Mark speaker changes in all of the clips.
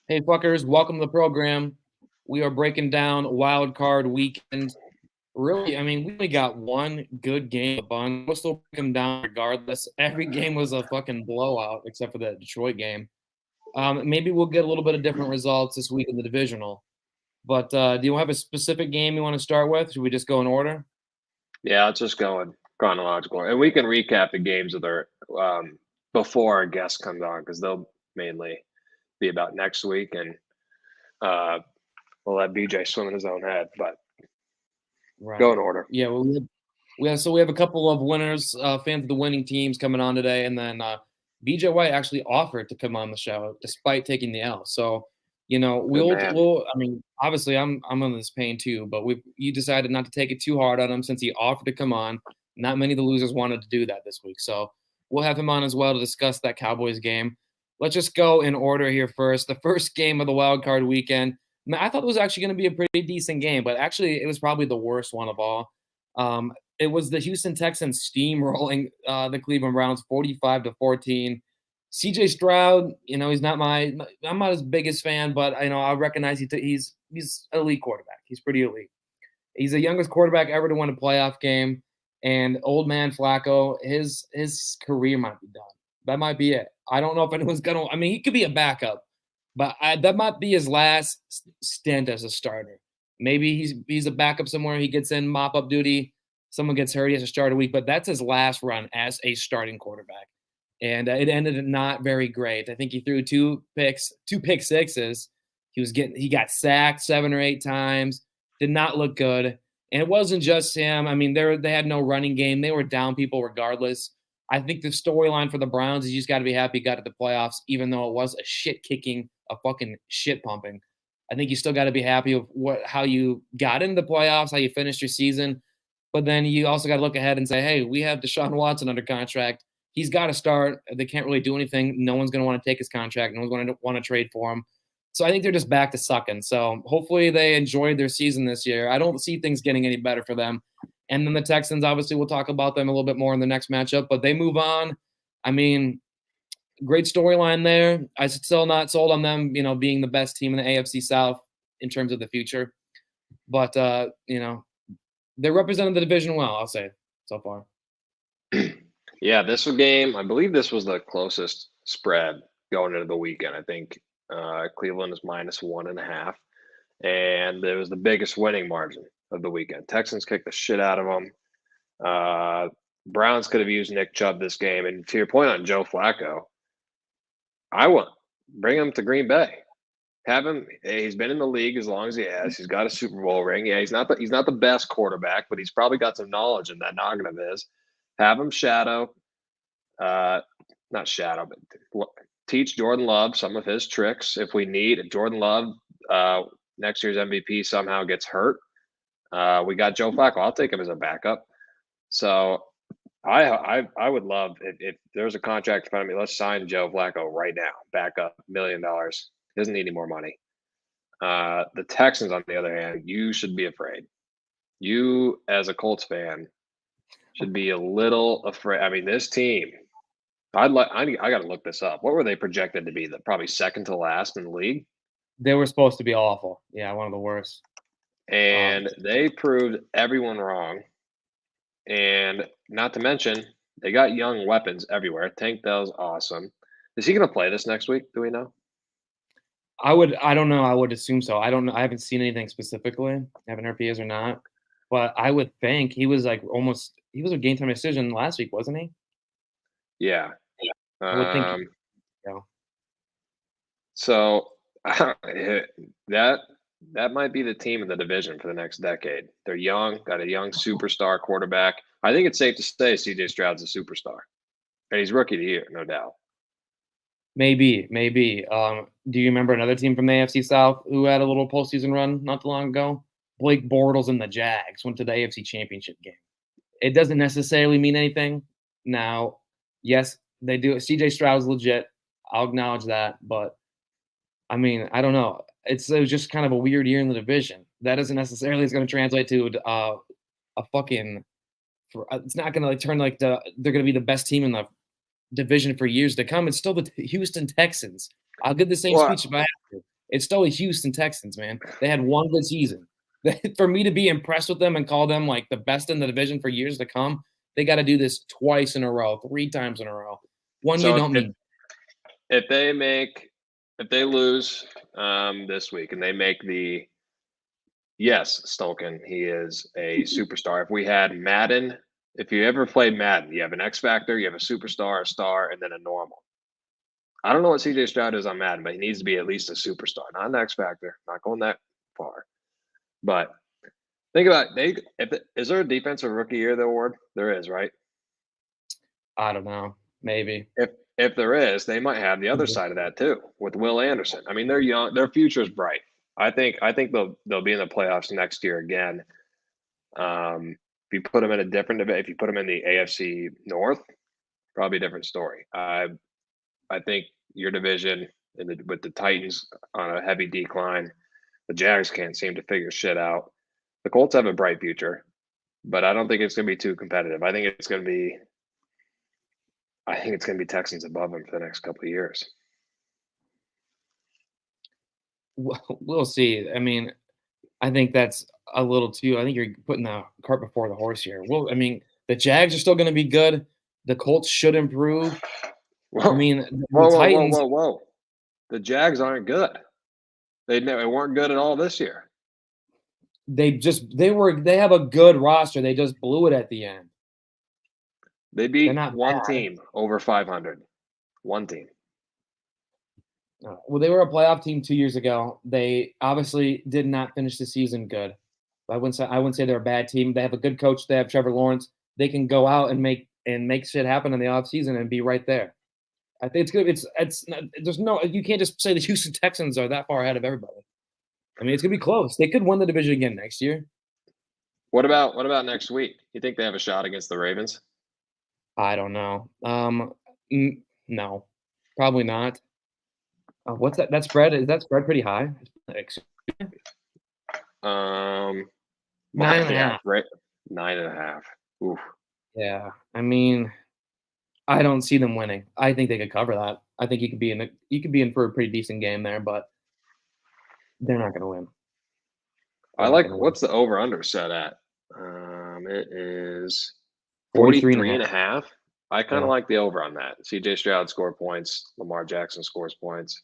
Speaker 1: Hey, fuckers, welcome to the program. We are breaking down wild card weekend. Really, I mean, we only got one good game. We'll still break them down regardless. Every game was a fucking blowout except for the Detroit game. Maybe we'll get a little bit of different results this week in the divisional. But do you have a specific game you want to start with? Should we just go in order?
Speaker 2: Yeah, let's just go in chronological, and we can recap the games that are before our guest comes on because they'll mainly be about next week, and uh, we'll let BJ swim in his own head. But go
Speaker 1: Right.
Speaker 2: in order.
Speaker 1: Yeah. Well, we have a couple of winners, fans of the winning teams coming on today, and then BJ White actually offered to come on the show despite taking the L. So,
Speaker 2: Good man.
Speaker 1: I mean, obviously I'm on this pain too, but you decided not to take it too hard on him since he offered to come on. Not many of the losers wanted to do that this week, so we'll have him on as well to discuss that Cowboys game. Let's just go in order here first. The first game of the wild card weekend. I thought it was actually going to be a pretty decent game, but actually it was probably the worst one of all. It was the Houston Texans steamrolling the Cleveland Browns 45-14. CJ Stroud, he's I'm not his biggest fan, but I recognize he's an elite quarterback. He's pretty elite. He's the youngest quarterback ever to win a playoff game. And old man Flacco, his career might be done. That might be it. I don't know if anyone's gonna. I mean, he could be a backup, but that might be his last stint as a starter. Maybe he's a backup somewhere. He gets in mop up duty. Someone gets hurt. He has to start a week, but that's his last run as a starting quarterback, and it ended not very great. I think he threw two pick sixes. He got sacked 7 or 8 times. Did not look good. And it wasn't just him. I mean, they had no running game. They were down people regardless. I think the storyline for the Browns is you just got to be happy you got to the playoffs, even though it was a shit kicking, a fucking shit pumping. I think you still got to be happy with how you got into the playoffs, how you finished your season. But then you also got to look ahead and say, hey, we have Deshaun Watson under contract. He's got to start. They can't really do anything. No one's going to want to take his contract. No one's going to want to trade for him. So I think they're just back to sucking. So hopefully they enjoyed their season this year. I don't see things getting any better for them. And then the Texans, obviously, we'll talk about them a little bit more in the next matchup, but they move on. I mean, great storyline there. I'm still not sold on them, being the best team in the AFC South in terms of the future. But, they represented the division well, I'll say, so far.
Speaker 2: Yeah, this game, I believe this was the closest spread going into the weekend. I think Cleveland is -1.5, and it was the biggest winning margin of the weekend. Texans kicked the shit out of them. Browns could have used Nick Chubb this game. And to your point on Joe Flacco, I want bring him to Green Bay. Have him. He's been in the league as long as he has. He's got a Super Bowl ring. Yeah, he's not the best quarterback, but he's probably got some knowledge in that noggin of his. Have him shadow, not shadow, but teach Jordan Love some of his tricks if we need. If Jordan Love, next year's MVP, somehow gets hurt, we got Joe Flacco. I'll take him as a backup. So I would love if there's a contract in front of me. Let's sign Joe Flacco right now. Backup, $1 million. Doesn't need any more money. The Texans, on the other hand, you should be afraid. You, as a Colts fan, should be a little afraid. I mean, this team. I got to look this up. What were they projected to be? Probably second to last in the league,
Speaker 1: They were supposed to be awful. Yeah, one of the worst.
Speaker 2: and they proved everyone wrong. And not to mention, they got young weapons everywhere. Tank Dell's awesome. Is he going to play this next week? Do we know?
Speaker 1: I don't know. I would assume so. I don't know. I haven't seen anything specifically. I haven't heard if he is or not. But I would think he was he was a game time decision last week, wasn't he?
Speaker 2: Yeah.
Speaker 1: I would think,
Speaker 2: Um, so that that might be the team in the division for the next decade. They're young, got a young superstar quarterback. I think it's safe to say CJ Stroud's a superstar. And he's rookie of the year, no doubt.
Speaker 1: maybe. Do you remember another team from the AFC South who had a little postseason run not too long ago? Blake Bortles and the Jags went to the AFC Championship game. It doesn't necessarily mean anything. Now, yes, they do. CJ Stroud's legit. I'll acknowledge that, but I mean, I don't know. It was just kind of a weird year in the division. That doesn't necessarily is going to translate to a fucking. It's not going to turn they're going to be the best team in the division for years to come. It's still the Houston Texans. I'll give the same
Speaker 2: Well,
Speaker 1: speech if I have to. It's still the Houston Texans, man. They had one good season. For me to be impressed with them and call them like the best in the division for years to come, they got to do this twice in a row, 3 times in a row. One you
Speaker 2: So
Speaker 1: don't mean.
Speaker 2: if they lose this week and they make the yes, Stolken, he is a superstar. If we had Madden, if you ever played Madden, you have an X Factor, you have a superstar, a star, and then a normal. I don't know what CJ Stroud is on Madden, but he needs to be at least a superstar, not an X Factor. Not going that far. But think about is there a defensive rookie year the award? There is, right?
Speaker 1: I don't know. Maybe.
Speaker 2: If there is, they might have the other side of that too with Will Anderson. I mean, they're young, their future is bright. I think they'll be in the playoffs next year again. If you put them in a different if you put them in the AFC North, probably a different story. I think your division with the Titans on a heavy decline, the Jags can't seem to figure shit out. The Colts have a bright future, but I don't think it's going to be too competitive. I think it's going to be Texans above them for the next couple of years.
Speaker 1: We'll see. I mean, I think that's a little too. I think you're putting the cart before the horse here. Well, I mean, the Jags are still going to be good. The Colts should improve.
Speaker 2: Whoa,
Speaker 1: I mean,
Speaker 2: whoa,
Speaker 1: the
Speaker 2: whoa,
Speaker 1: Titans.
Speaker 2: whoa, whoa, whoa! The Jags aren't good. They weren't good at all this year.
Speaker 1: They have a good roster. They just blew it at the end.
Speaker 2: They beat one team over 500. One team.
Speaker 1: Well, they were a playoff team 2 years ago. They obviously did not finish the season good. I wouldn't say they're a bad team. They have a good coach. They have Trevor Lawrence. They can go out and make shit happen in the offseason and be right there. I think it's good. You can't just say the Houston Texans are that far ahead of everybody. I mean, it's gonna be close. They could win the division again next year.
Speaker 2: What about next week? You think they have a shot against the Ravens?
Speaker 1: I don't know. No, probably not. What's that? That spread is that spread pretty high? 9.5.
Speaker 2: Right, 9.5. Oof.
Speaker 1: Yeah, I mean, I don't see them winning. I think they could cover that. I think you could be in for a pretty decent game there, but they're not going to win.
Speaker 2: What's the over under set at? It is 43.5. I kind of like the over on that. CJ Stroud score points. Lamar Jackson scores points.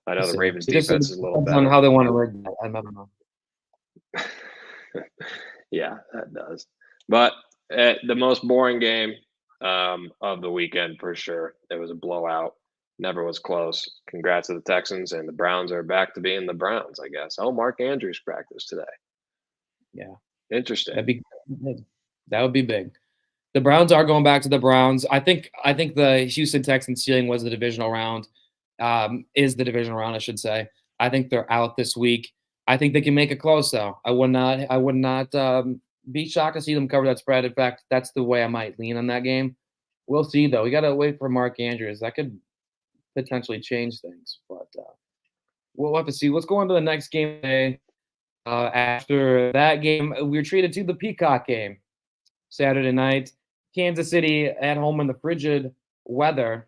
Speaker 2: I know the Ravens defense is a little better.
Speaker 1: On how they want to rig that. I don't know.
Speaker 2: Yeah, that does. But the most boring game of the weekend for sure. It was a blowout. Never was close. Congrats to the Texans, and the Browns are back to being the Browns, I guess. Oh, Mark Andrews practiced today.
Speaker 1: Yeah.
Speaker 2: Interesting.
Speaker 1: That would be big. The Browns are going back to the Browns. I think the Houston Texans ceiling was the divisional round. Is the divisional round, I should say. I think they're out this week. I think they can make it close, though. I would not be shocked to see them cover that spread. In fact, that's the way I might lean on that game. We'll see, though. We got to wait for Mark Andrews. That could potentially change things, but we'll have to see. Let's go on to the next game today. After that game, we were treated to the Peacock game Saturday night. Kansas City at home in the frigid weather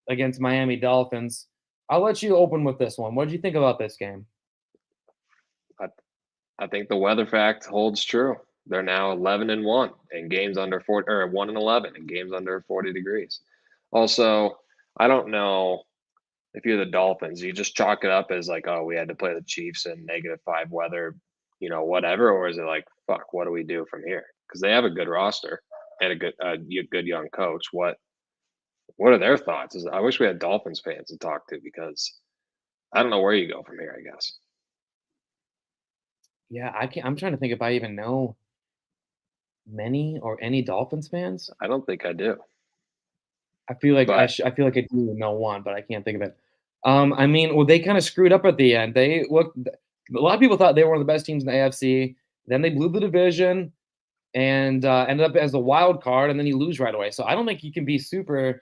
Speaker 1: against Miami Dolphins. I'll let you open with this one. What did you think about this game?
Speaker 2: I think the weather fact holds true. They're now 11-1 in games under 40, or 1-11 in games under 40 degrees. Also, I don't know if you're the Dolphins, you just chalk it up as like, oh, we had to play the Chiefs in -5 weather, whatever, or is it like, fuck, what do we do from here? Because they have a good roster and a good young coach. What are their thoughts? I wish we had Dolphins fans to talk to because I don't know where you go from here, I guess.
Speaker 1: Yeah, I'm trying to think if I even know many or any Dolphins fans.
Speaker 2: I don't think I do.
Speaker 1: I feel like I feel like I do know one, but I can't think of it. I mean, well, they kind of screwed up at the end. A lot of people thought they were one of the best teams in the AFC. Then they blew the division and ended up as a wild card, and then you lose right away. So I don't think you can be super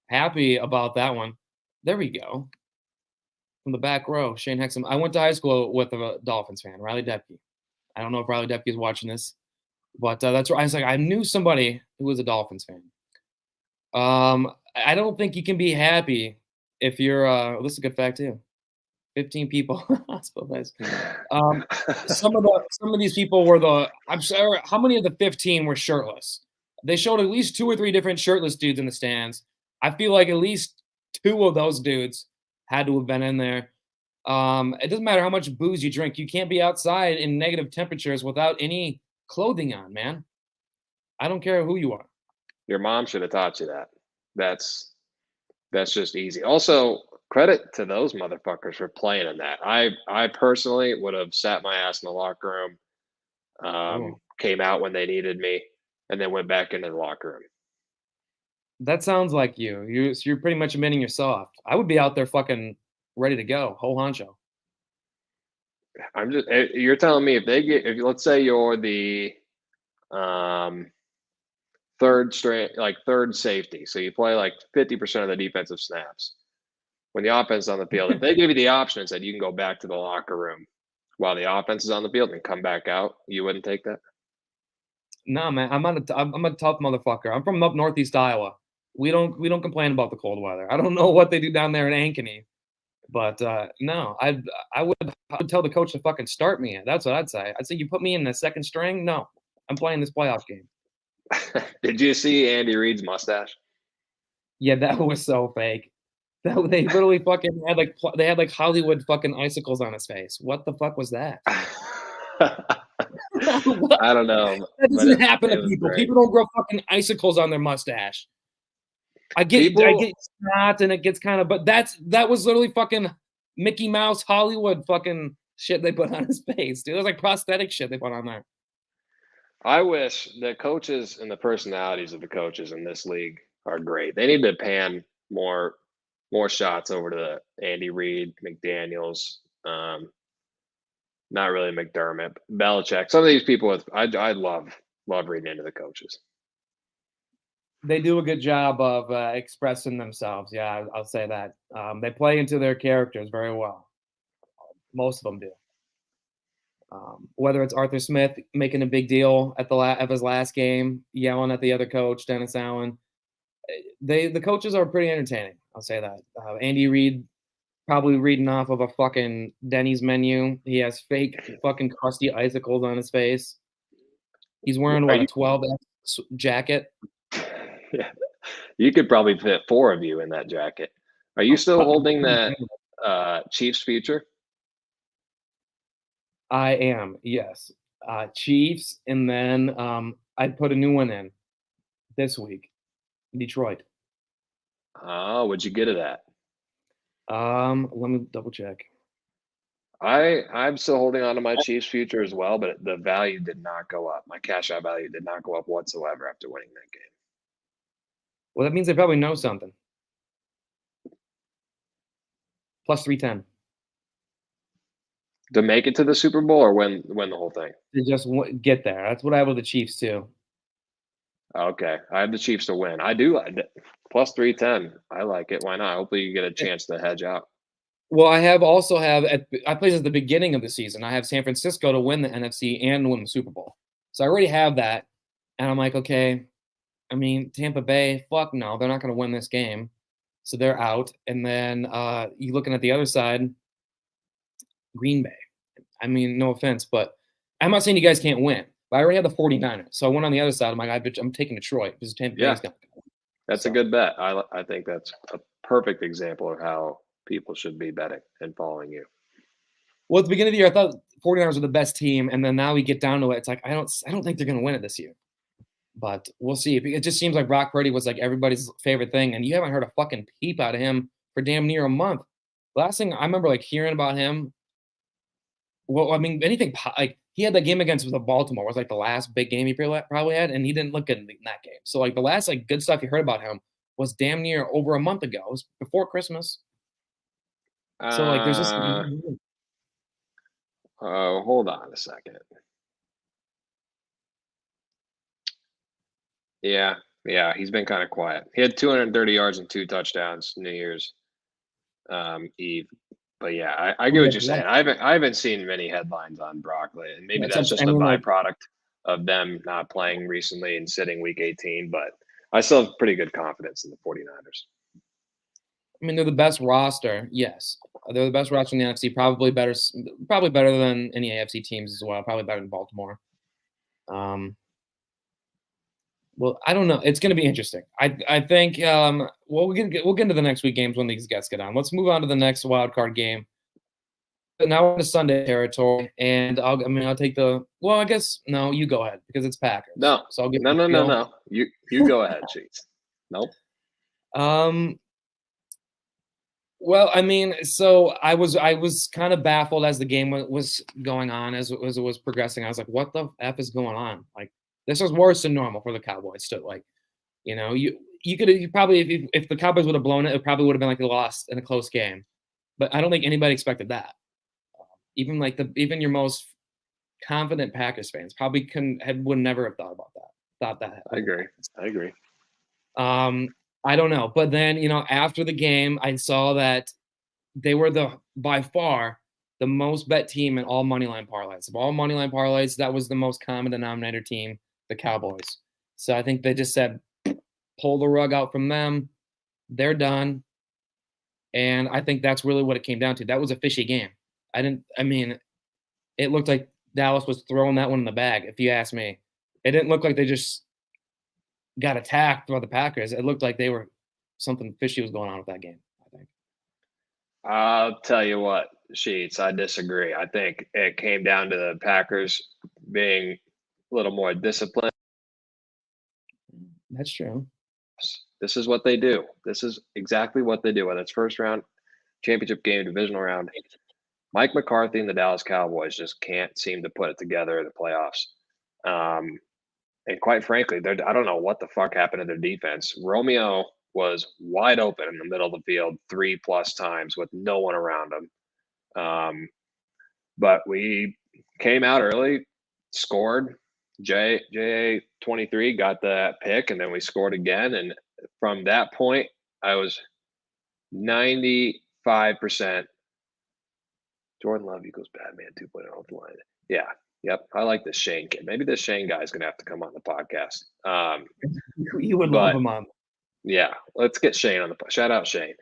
Speaker 1: happy about that one. There we go. From the back row, Shane Hexum. I went to high school with a Dolphins fan, Riley Depke. I don't know if Riley Depke is watching this, but that's right. I was like, I knew somebody who was a Dolphins fan. I don't think you can be happy if you're. This is a good fact too. 15 people. Hospital beds. Some of these people were I'm sorry, how many of the 15 were shirtless? They showed at least 2 or 3 different shirtless dudes in the stands. I feel like at least 2 of those dudes had to have been in there. It doesn't matter how much booze you drink. You can't be outside in negative temperatures without any clothing on, man. I don't care who you are.
Speaker 2: Your mom should have taught you that. That's just easy. Also, credit to those motherfuckers for playing in that. I personally would have sat my ass in the locker room,
Speaker 1: Ooh.
Speaker 2: came out when they needed me, and then went back into the locker room.
Speaker 1: That sounds like you. You're pretty much admitting you're soft. I would be out there fucking ready to go, whole honcho.
Speaker 2: You're telling me if let's say you're the um, third safety, so you play like 50% of the defensive snaps. When the offense is on the field, if they gave you the option and said you can go back to the locker room while the offense is on the field and come back out, you wouldn't take that?
Speaker 1: No, man, I'm a tough motherfucker. I'm from up northeast Iowa. We don't complain about the cold weather. I don't know what they do down there in Ankeny, but no, I would tell the coach to fucking start me. That's what I'd say. I'd say you put me in the second string. No, I'm playing this playoff game.
Speaker 2: Did you see Andy Reid's mustache?
Speaker 1: Yeah, that was so fake. They literally fucking had they had Hollywood fucking icicles on his face. What the fuck was that?
Speaker 2: I don't know,
Speaker 1: That
Speaker 2: but
Speaker 1: doesn't happen
Speaker 2: it
Speaker 1: to
Speaker 2: was
Speaker 1: people.
Speaker 2: great.
Speaker 1: People don't grow fucking icicles on their mustache. I get snot and it gets kind of, but that was literally fucking Mickey Mouse Hollywood fucking shit they put on his face, dude. It was like prosthetic shit they put on there.
Speaker 2: I wish the coaches and the personalities of the coaches in this league are great. They need to pan more shots over to Andy Reid, McDaniels, not really McDermott, Belichick. Some of these people I love reading into the coaches.
Speaker 1: They do a good job of expressing themselves. Yeah, I'll say that. They play into their characters very well. Most of them do. Whether it's Arthur Smith making a big deal at of his last game, yelling at the other coach, Dennis Allen. The coaches are pretty entertaining. I'll say that. Andy Reid probably reading off of a fucking Denny's menu. He has fake fucking crusty icicles on his face. He's wearing a 12X jacket.
Speaker 2: Yeah, you could probably fit 4 of you in that jacket. Are you still holding that Chiefs future?
Speaker 1: I am, yes. Chiefs, and then I put a new one in this week. Detroit.
Speaker 2: Oh, what'd you get it at?
Speaker 1: Let me double check.
Speaker 2: I'm still holding on to my Chiefs future as well, but the value did not go up. My cash out value did not go up whatsoever after winning that game.
Speaker 1: Well, that means they probably know something. Plus 310.
Speaker 2: To make it to the Super Bowl or win the whole thing?
Speaker 1: To just get there. That's what I have with the Chiefs too.
Speaker 2: Okay, I have the Chiefs to win. I do like it. Plus 310. I like it. Why not? Hopefully, you get a chance to hedge out.
Speaker 1: Well, I played at the beginning of the season. I have San Francisco to win the NFC and win the Super Bowl. So I already have that, and I'm like, okay. I mean, Tampa Bay, fuck no, they're not going to win this game, so they're out. And then you looking at the other side, Green Bay. I mean, no offense, but I'm not saying you guys can't win. But I already had the 49ers, so I went on the other side. I'm like, I'm taking Detroit because Tampa Bay's going to.
Speaker 2: That's a good bet. I think that's a perfect example of how people should be betting and following you.
Speaker 1: Well, at the beginning of the year, I thought 49ers were the best team, and then now we get down to it. It's like I don't think they're going to win it this year, but we'll see. It just seems like Brock Purdy was like everybody's favorite thing, and you haven't heard a fucking peep out of him for damn near a month. Last thing I remember, like hearing about him. Well, I mean, anything like he had that game against Baltimore was like the last big game he probably had, and he didn't look good in that game. So like the last like good stuff you heard about him was damn near over a month ago. It was before Christmas. So like there's just.
Speaker 2: Oh, hold on a second. Yeah, he's been kind of quiet. He had 230 yards and 2 touchdowns New Year's Eve. But yeah, I get what you're saying. I haven't seen many headlines on Brock lately, and maybe that's just a byproduct of them not playing recently and sitting week 18. But I still have pretty good confidence in the 49ers.
Speaker 1: I mean, they're the best roster, yes. They're the best roster in the NFC. Probably better than any AFC teams as well. Probably better than Baltimore. Well, I don't know. It's going to be interesting. I think. Well, we'll get into the next week games when these guys get on. Let's move on to the next wild card game. But now we're in the Sunday territory, and I'll take the. Well, I guess no. You go ahead because it's Packers.
Speaker 2: No,
Speaker 1: so I'll get
Speaker 2: no. You go ahead, Sheets. Nope.
Speaker 1: Well, I mean, so I was kind of baffled as the game was going on, as it was progressing. I was like, what the F is going on? Like, this was worse than normal for the Cowboys. So, like, you probably, if the Cowboys would have blown it, it probably would have been like they lost in a close game. But I don't think anybody expected that. Even your most confident Packers fans probably would never have thought about that.
Speaker 2: I agree.
Speaker 1: I don't know. But then, after the game, I saw that they were by far the most bet team in all moneyline parlays. Of all moneyline parlays, that was the most common denominator team, the Cowboys. So I think they just said, pull the rug out from them. They're done. And I think that's really what it came down to. That was a fishy game. It looked like Dallas was throwing that one in the bag, if you ask me. It didn't look like they just got attacked by the Packers. It looked like something fishy was going on with that game, I think.
Speaker 2: I'll tell you what, Sheets, I disagree. I think it came down to the Packers being a little more disciplined.
Speaker 1: That's true.
Speaker 2: This is what they do. This is exactly what they do. Whether it's first round, championship game, divisional round, Mike McCarthy and the Dallas Cowboys just can't seem to put it together in the playoffs. And quite frankly, I don't know what the fuck happened to their defense. Romeo was wide open in the middle of the field 3+ times with no one around him. But we came out early, scored. JA23 got that pick, and then we scored again. And from that point, I was 95%. Jordan Love equals Batman 2.0 off the line. Yeah. Yep. I like this Shane kid. Maybe this Shane guy is going to have to come on the podcast.
Speaker 1: You would love him on.
Speaker 2: Yeah. Let's get Shane on the podcast. Shout out Shane.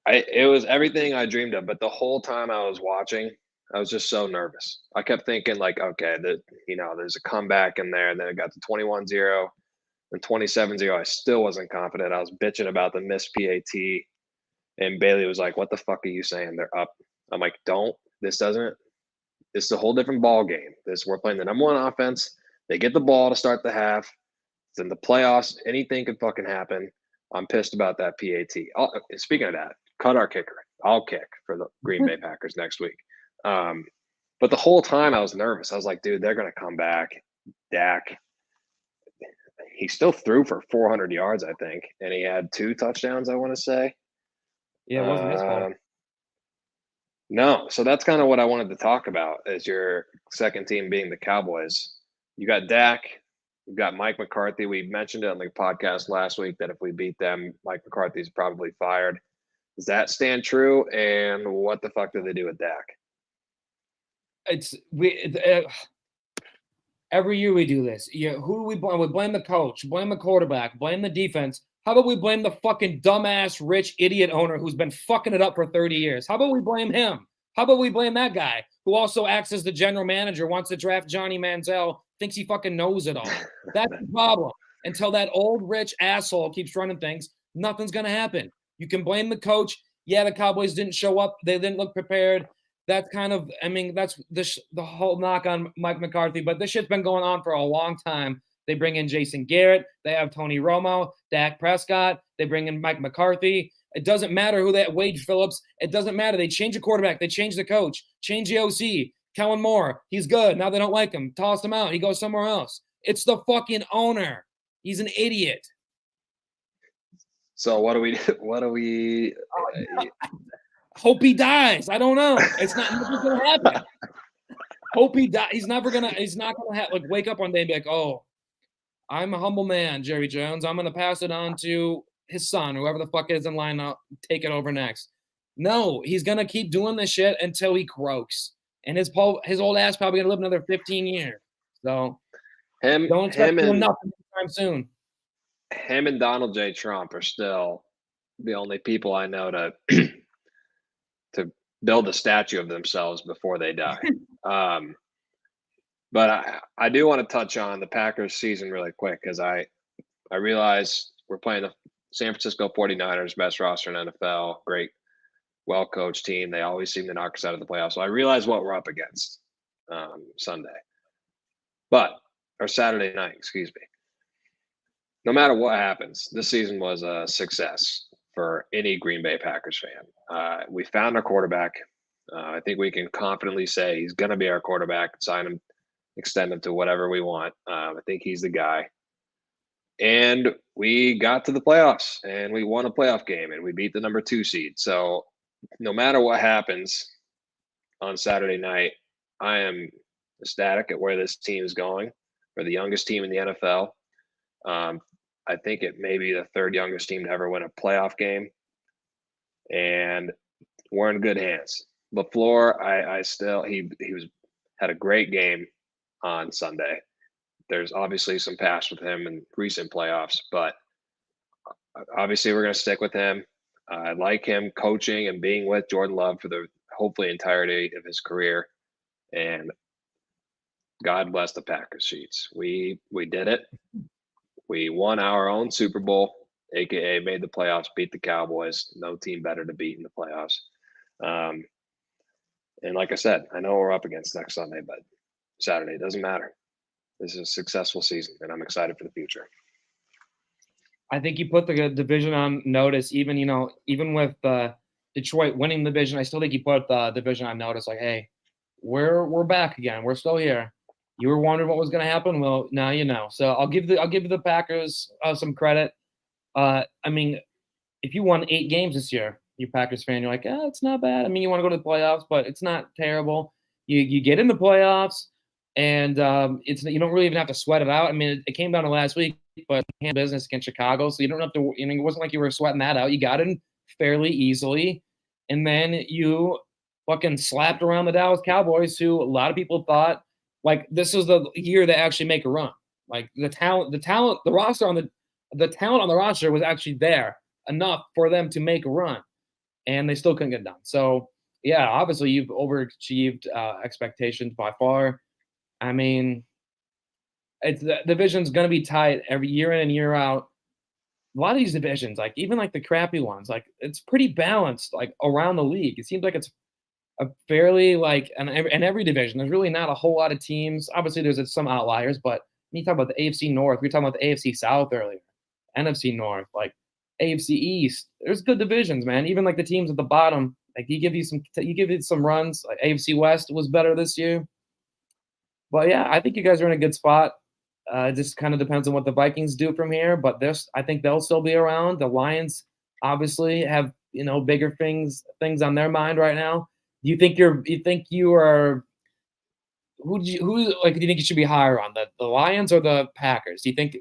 Speaker 2: It was everything I dreamed of, but the whole time I was watching, I was just so nervous. I kept thinking like, okay, there's a comeback in there. And then it got to 21-0 and 27-0. I still wasn't confident. I was bitching about the missed PAT. And Bailey was like, what the fuck are you saying? They're up. I'm like, this is a whole different ball game. We're playing the number one offense. They get the ball to start the half. It's in the playoffs. Anything could fucking happen. I'm pissed about that PAT. Speaking of that, cut our kicker. I'll kick for the Green Bay Packers next week. But the whole time I was nervous. I was like, dude, they're going to come back. Dak, he still threw for 400 yards, I think. And he had 2 touchdowns, I want to say.
Speaker 1: Yeah, it wasn't his fault.
Speaker 2: No, so that's kind of what I wanted to talk about as your second team being the Cowboys. You got Dak, you've got Mike McCarthy. We mentioned it on the podcast last week that if we beat them, Mike McCarthy's probably fired. Does that stand true? And what the fuck do they do with Dak?
Speaker 1: Every year we do this. Yeah, who do we blame? We blame the coach, blame the quarterback, blame the defense. How about we blame the fucking dumbass, rich, idiot owner who's been fucking it up for 30 years? How about we blame him? How about we blame that guy who also acts as the general manager, wants to draft Johnny Manziel, thinks he fucking knows it all? That's the problem. Until that old, rich asshole keeps running things, nothing's going to happen. You can blame the coach. Yeah, the Cowboys didn't show up. They didn't look prepared. That's that's the whole knock on Mike McCarthy. But this shit's been going on for a long time. They bring in Jason Garrett. They have Tony Romo, Dak Prescott. They bring in Mike McCarthy. It doesn't matter who that Wade Phillips. It doesn't matter. They change the quarterback. They change the coach. Change the OC. Kellen Moore. He's good. Now they don't like him. Toss him out. He goes somewhere else. It's the fucking owner. He's an idiot.
Speaker 2: So what do we
Speaker 1: Hope he dies. I don't know. It's not going to happen. Hope he dies. He's not going to wake up one day and be like, oh, I'm a humble man, Jerry Jones. I'm going to pass it on to his son, whoever the fuck is in line, I'll take it over next. No, he's going to keep doing this shit until he croaks. And his old ass probably going to live another 15 years. So don't expect to do nothing anytime soon.
Speaker 2: Him and Donald J. Trump are still the only people I know to to build a statue of themselves before they die. But I do want to touch on the Packers season really quick because I realize we're playing the San Francisco 49ers, best roster in NFL, great, well-coached team. They always seem to knock us out of the playoffs. So I realize what we're up against Sunday. Or Saturday night, excuse me. No matter what happens, this season was a success for any Green Bay Packers fan. We found our quarterback. I think we can confidently say he's going to be our quarterback, sign him, extend him to whatever we want. I think he's the guy. And we got to the playoffs and we won a playoff game and we beat the number 2 seed. So no matter what happens on Saturday night, I am ecstatic at where this team is going. We're the youngest team in the NFL. I think it may be the 3rd youngest team to ever win a playoff game. And we're in good hands. LaFleur, I still he had a great game on Sunday. There's obviously some past with him in recent playoffs, but obviously we're going to stick with him. I like him coaching and being with Jordan Love for the hopefully entirety of his career. And God bless the Packers sheets. We did it. We won our own Super Bowl, aka made the playoffs, beat the Cowboys. No team better to beat in the playoffs. And like I said, I know we're up against next Sunday, but Saturday doesn't matter. This is a successful season, and I'm excited for the future.
Speaker 1: I think you put the division on notice. Even with Detroit winning the division, I still think you put the division on notice. Like, hey, we're back again. We're still here. You were wondering what was going to happen. Well, now you know. So I'll give the Packers some credit. I mean, if you won 8 games this year, you Packers fan, you're like, it's not bad. I mean, you want to go to the playoffs, but it's not terrible. You get in the playoffs, and you don't really even have to sweat it out. I mean, it came down to last week, but handled business against Chicago, so you don't have to. It wasn't like you were sweating that out. You got in fairly easily, and then you fucking slapped around the Dallas Cowboys, who a lot of people thought like this was the year they actually make a run. Like the talent, the roster on the talent on the roster was actually there enough for them to make a run, and they still couldn't get done. So yeah, obviously you've overachieved expectations by far. I mean, the division's going to be tight every year in and year out. A lot of these divisions, like even like the crappy ones, like it's pretty balanced like around the league. It seems like it's a fairly like in every division. There's really not a whole lot of teams. Obviously, there's some outliers, but when you talk about the AFC North, we were talking about the AFC South earlier, NFC North, like AFC East. There's good divisions, man. Even like the teams at the bottom, like you give it some runs. Like AFC West was better this year. But yeah, I think you guys are in a good spot. It just kind of depends on what the Vikings do from here. But I think they'll still be around. The Lions obviously have bigger things on their mind right now. Do you think do you think you should be higher on the Lions or the Packers? Do you think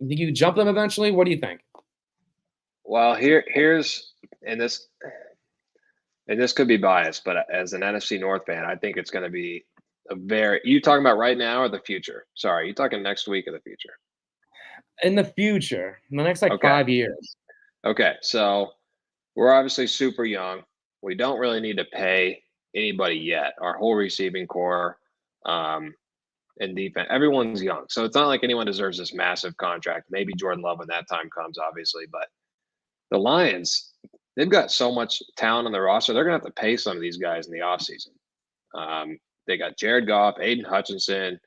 Speaker 1: you jump them eventually? What do you think?
Speaker 2: Well, here's this could be biased, but as an NFC North fan, I think it's going to be you talking about right now or the future? Sorry, you talking next week or the future?
Speaker 1: In the future, in the next 5 years.
Speaker 2: Okay, so we're obviously super young. We don't really need to pay anybody yet. Our whole receiving core and defense, everyone's young. So it's not like anyone deserves this massive contract. Maybe Jordan Love when that time comes, obviously. But the Lions, they've got so much talent on their roster. They're going to have to pay some of these guys in the offseason. They got Jared Goff, Aiden Hutchinson,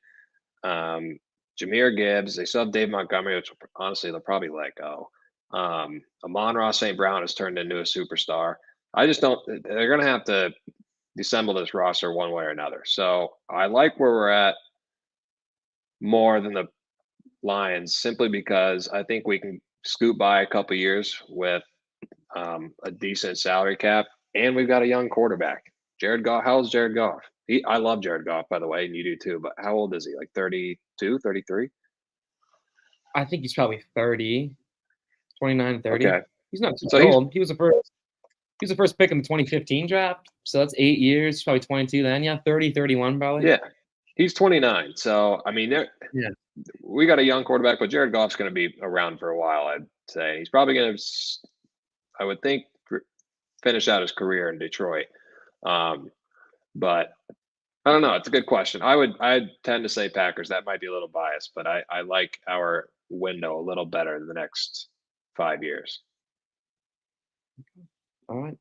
Speaker 2: Jahmyr Gibbs. They still have Dave Montgomery, which honestly they'll probably let go. Amon-Ra St. Brown has turned into a superstar. I just don't – they're going to have to dissemble this roster one way or another. So I like where we're at more than the Lions simply because I think we can scoot by a couple years with a decent salary cap, and we've got a young quarterback. Jared Goff – how old's Jared Goff? I love Jared Goff, by the way, and you do too, but how old is he? Like 32, 33?
Speaker 1: I think he's probably 30, 29, 30.
Speaker 2: Okay.
Speaker 1: He's not too old. He was the first pick in the 2015 draft, so that's 8 years. He's probably 22 then. Yeah, 30, 31 probably.
Speaker 2: Yeah, he's 29. So, I mean, we got a young quarterback, but Jared Goff's going to be around for a while, I'd say. He's probably going to, I would think, finish out his career in Detroit. But I don't know. It's a good question. I tend to say Packers. That might be a little biased, but I like our window a little better in the next 5 years.
Speaker 1: All right.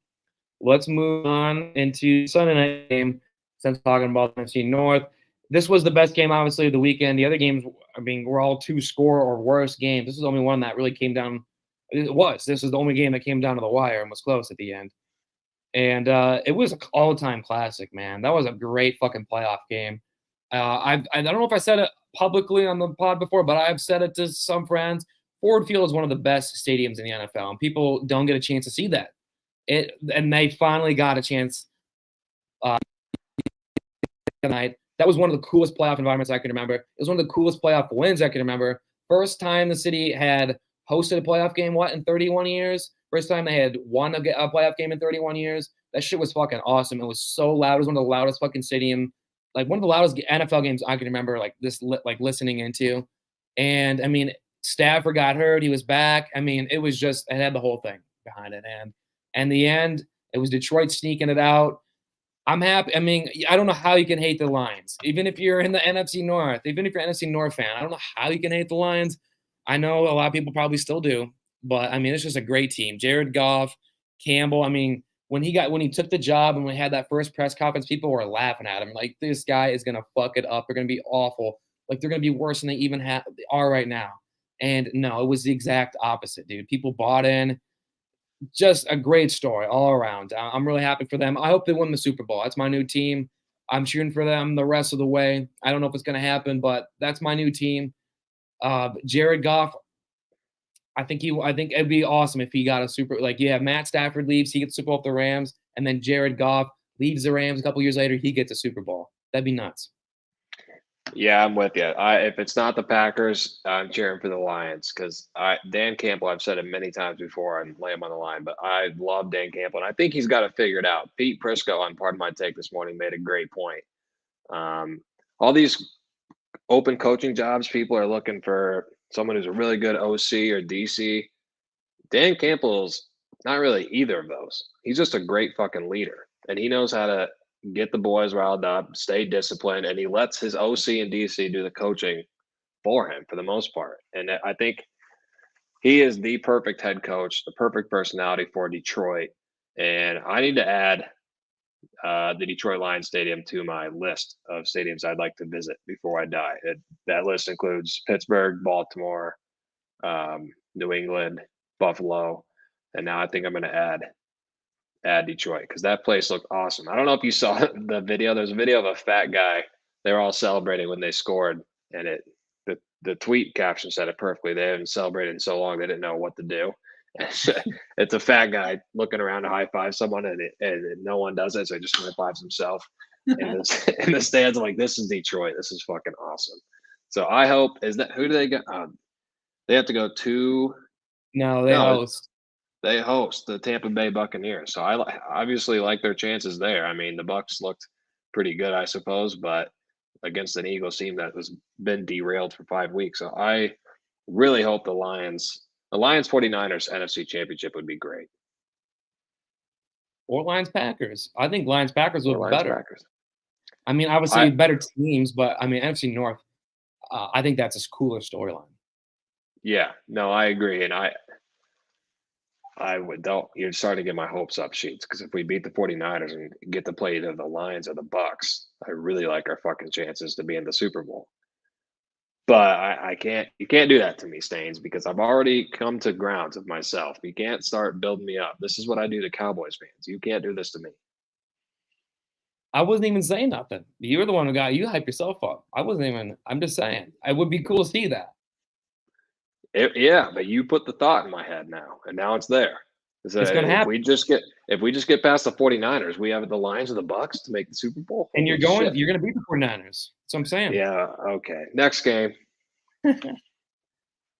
Speaker 1: Let's move on into Sunday night game. Since talking about the NFC North, this was the best game, obviously, of the weekend. The other games, I mean, were all 2-score or worse games. This is the only one that really came down. This is the only game that came down to the wire and was close at the end. And it was an all-time classic, man. That was a great fucking playoff game. I don't know if I said it publicly on the pod before, but I've said it to some friends. Ford Field is one of the best stadiums in the NFL, and people don't get a chance to see that. And they finally got a chance tonight. That was one of the coolest playoff environments I can remember. It was one of the coolest playoff wins I can remember. First time the city had hosted a playoff game, in 31 years? First time they had won a playoff game in 31 years. That shit was fucking awesome. It was so loud. It was one of the loudest fucking stadium, like one of the loudest NFL games I can remember, listening into. And I mean, Stafford got hurt. He was back. I mean, it was just, it had the whole thing behind it. And in the end, it was Detroit sneaking it out. I'm happy. I mean, I don't know how you can hate the Lions. Even if you're in the NFC North, even if you're an NFC North fan, I don't know how you can hate the Lions. I know a lot of people probably still do, but I mean, it's just a great team. Jared Goff, Campbell. I mean, when he took the job and when he had that first press conference, people were laughing at him like, this guy is gonna fuck it up. They're gonna be awful. Like they're gonna be worse than they even are right now. And no, it was the exact opposite, dude. People bought in. Just a great story all around. I'm really happy for them. I hope they win the Super Bowl. That's my new team. I'm cheering for them the rest of the way. I don't know if it's going to happen, but that's my new team. Jared Goff, I think it'd be awesome if he got a super. Like, yeah, Matt Stafford leaves, he gets Super Bowl with the Rams, and then Jared Goff leaves the Rams a couple years later, he gets a Super Bowl. That'd be nuts.
Speaker 2: Yeah, I'm with you. If it's not the Packers, I'm cheering for the Lions because Dan Campbell, I've said it many times before and lay him on the line, but I love Dan Campbell, and I think he's got it figured out. Pete Prisco on Pardon My Take this morning made a great point. All these open coaching jobs, people are looking for someone who's a really good OC or DC. Dan Campbell's not really either of those. He's just a great fucking leader, and he knows how to get the boys riled up, stay disciplined, and he lets his OC and DC do the coaching for him for the most part. And I think he is the perfect head coach, the perfect personality for Detroit. And I need to add the Detroit Lions Stadium to my list of stadiums I'd like to visit before I die. That list includes Pittsburgh, Baltimore, New England, Buffalo, and now I think I'm going to add Detroit because that place looked awesome. I don't know if you saw the video. There's a video of a fat guy. They were all celebrating when they scored, and the tweet caption said it perfectly. They hadn't celebrated in so long they didn't know what to do. It's a fat guy looking around to high five someone, and no one does it, so he just high fives himself. And in the stands, I'm like, this is Detroit. This is fucking awesome. So I hope who do they go? They have to go to.
Speaker 1: No, they host.
Speaker 2: They host the Tampa Bay Buccaneers, so I obviously like their chances there. I mean, the Bucs looked pretty good, I suppose, but against an Eagles team that has been derailed for 5 weeks. So I really hope the Lions 49ers NFC Championship would be great.
Speaker 1: Or Lions Packers. I think Lions Packers would be better.
Speaker 2: Packers.
Speaker 1: I mean, obviously better teams, but I mean, NFC North, I think that's a cooler storyline.
Speaker 2: Yeah, no, I agree. And you're starting to get my hopes up, Sheets, because if we beat the 49ers and get to play either the Lions or the Bucs, I really like our fucking chances to be in the Super Bowl. But you can't do that to me, Staines, because I've already come to grounds of myself. You can't start building me up. This is what I do to Cowboys fans. You can't do this to me.
Speaker 1: I wasn't even saying nothing. You were the one you hype yourself up. I'm just saying. It would be cool to see that.
Speaker 2: Yeah, but you put the thought in my head now, and now it's there.
Speaker 1: It's going to happen.
Speaker 2: If we just get past the 49ers, we have the Lions or the Bucs to make the Super Bowl.
Speaker 1: And you're going to beat the 49ers. That's what I'm saying.
Speaker 2: Yeah, okay. Next game.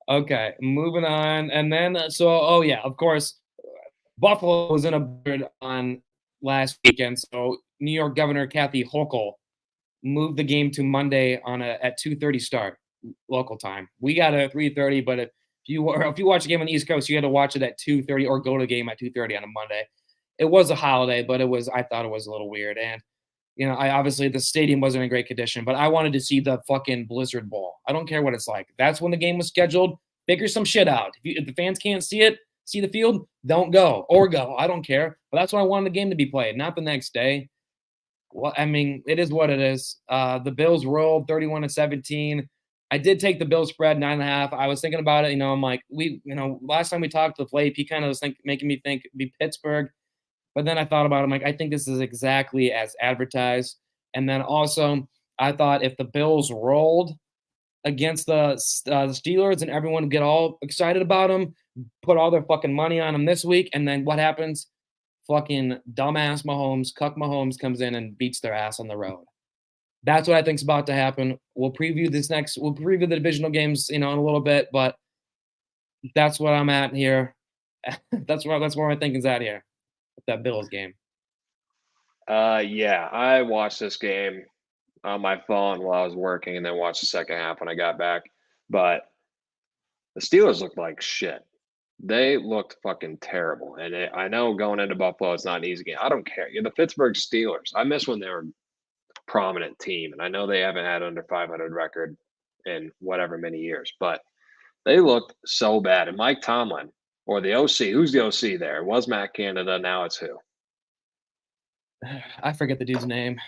Speaker 1: Okay, moving on. And then, of course, Buffalo was in a bird on last weekend. So New York Governor Kathy Hochul moved the game to Monday at 2:30 start local time. We got a 3:30, but if you watch a game on the East Coast, you got to watch it at 2:30 or go to the game at 2:30 on a Monday. it was a holiday, but I thought it was a little weird. And I obviously the stadium wasn't in great condition, but I wanted to see the fucking Blizzard Bowl. I don't care what it's like. That's when the game was scheduled. Figure some shit out. If the fans can't see the field, don't go or go. I don't care. But that's when I wanted the game to be played, not the next day. Well, I mean, it is what it is. The Bills rolled 31-17. I did take the Bills spread 9.5. I was thinking about it. I'm like, last time we talked with Leif, he kind of was making me think it'd be Pittsburgh. But then I thought about it. I'm like, I think this is exactly as advertised. And then also, I thought if the Bills rolled against the Steelers and everyone would get all excited about them, put all their fucking money on them this week, and then what happens? Fucking dumbass Cuck Mahomes comes in and beats their ass on the road. That's what I think's about to happen. We'll preview the divisional games, in a little bit, but that's what I'm at here. That's where my thinking's at here. That Bills game.
Speaker 2: Yeah, I watched this game on my phone while I was working and then watched the second half when I got back. But the Steelers looked like shit. They looked fucking terrible. And I know going into Buffalo, it's not an easy game. I don't care. You're the Pittsburgh Steelers. I miss when they were a prominent team. And I know they haven't had under 500 record in whatever many years, but they looked so bad. And Mike Tomlin, or the OC, who's the OC there? It was Matt Canada. Now it's who?
Speaker 1: I forget the dude's name.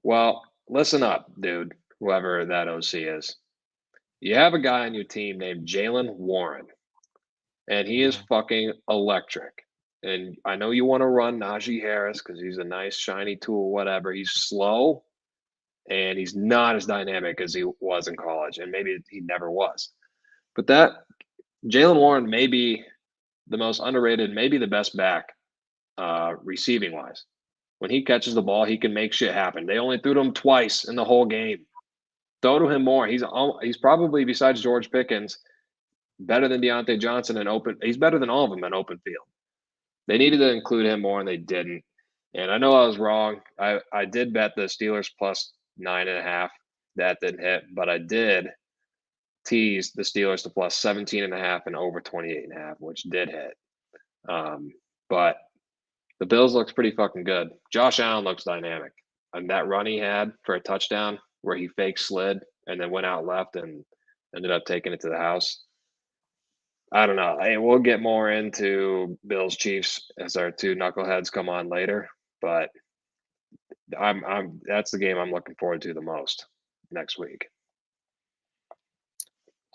Speaker 2: Well, listen up, dude, whoever that OC is. You have a guy on your team named Jalen Warren, and he is fucking electric. And I know you want to run Najee Harris because he's a nice, shiny tool, whatever. He's slow, and he's not as dynamic as he was in college, and maybe he never was. But that Jalen Warren may be the most underrated, maybe the best back receiving-wise. When he catches the ball, he can make shit happen. They only threw to him twice in the whole game. Throw to him more. He's probably, besides George Pickens, better than Deontay Johnson in open. He's better than all of them in open field. They needed to include him more, and they didn't. And I know I was wrong. I did bet the Steelers plus 9.5. That didn't hit, but I did tease the Steelers to plus 17.5 and over 28.5, which did hit. But the Bills looks pretty fucking good. Josh Allen looks dynamic. And that run he had for a touchdown where he fake slid and then went out left and ended up taking it to the house. I don't know. We'll get more into Bills Chiefs as our two knuckleheads come on later, but that's the game I'm looking forward to the most next week.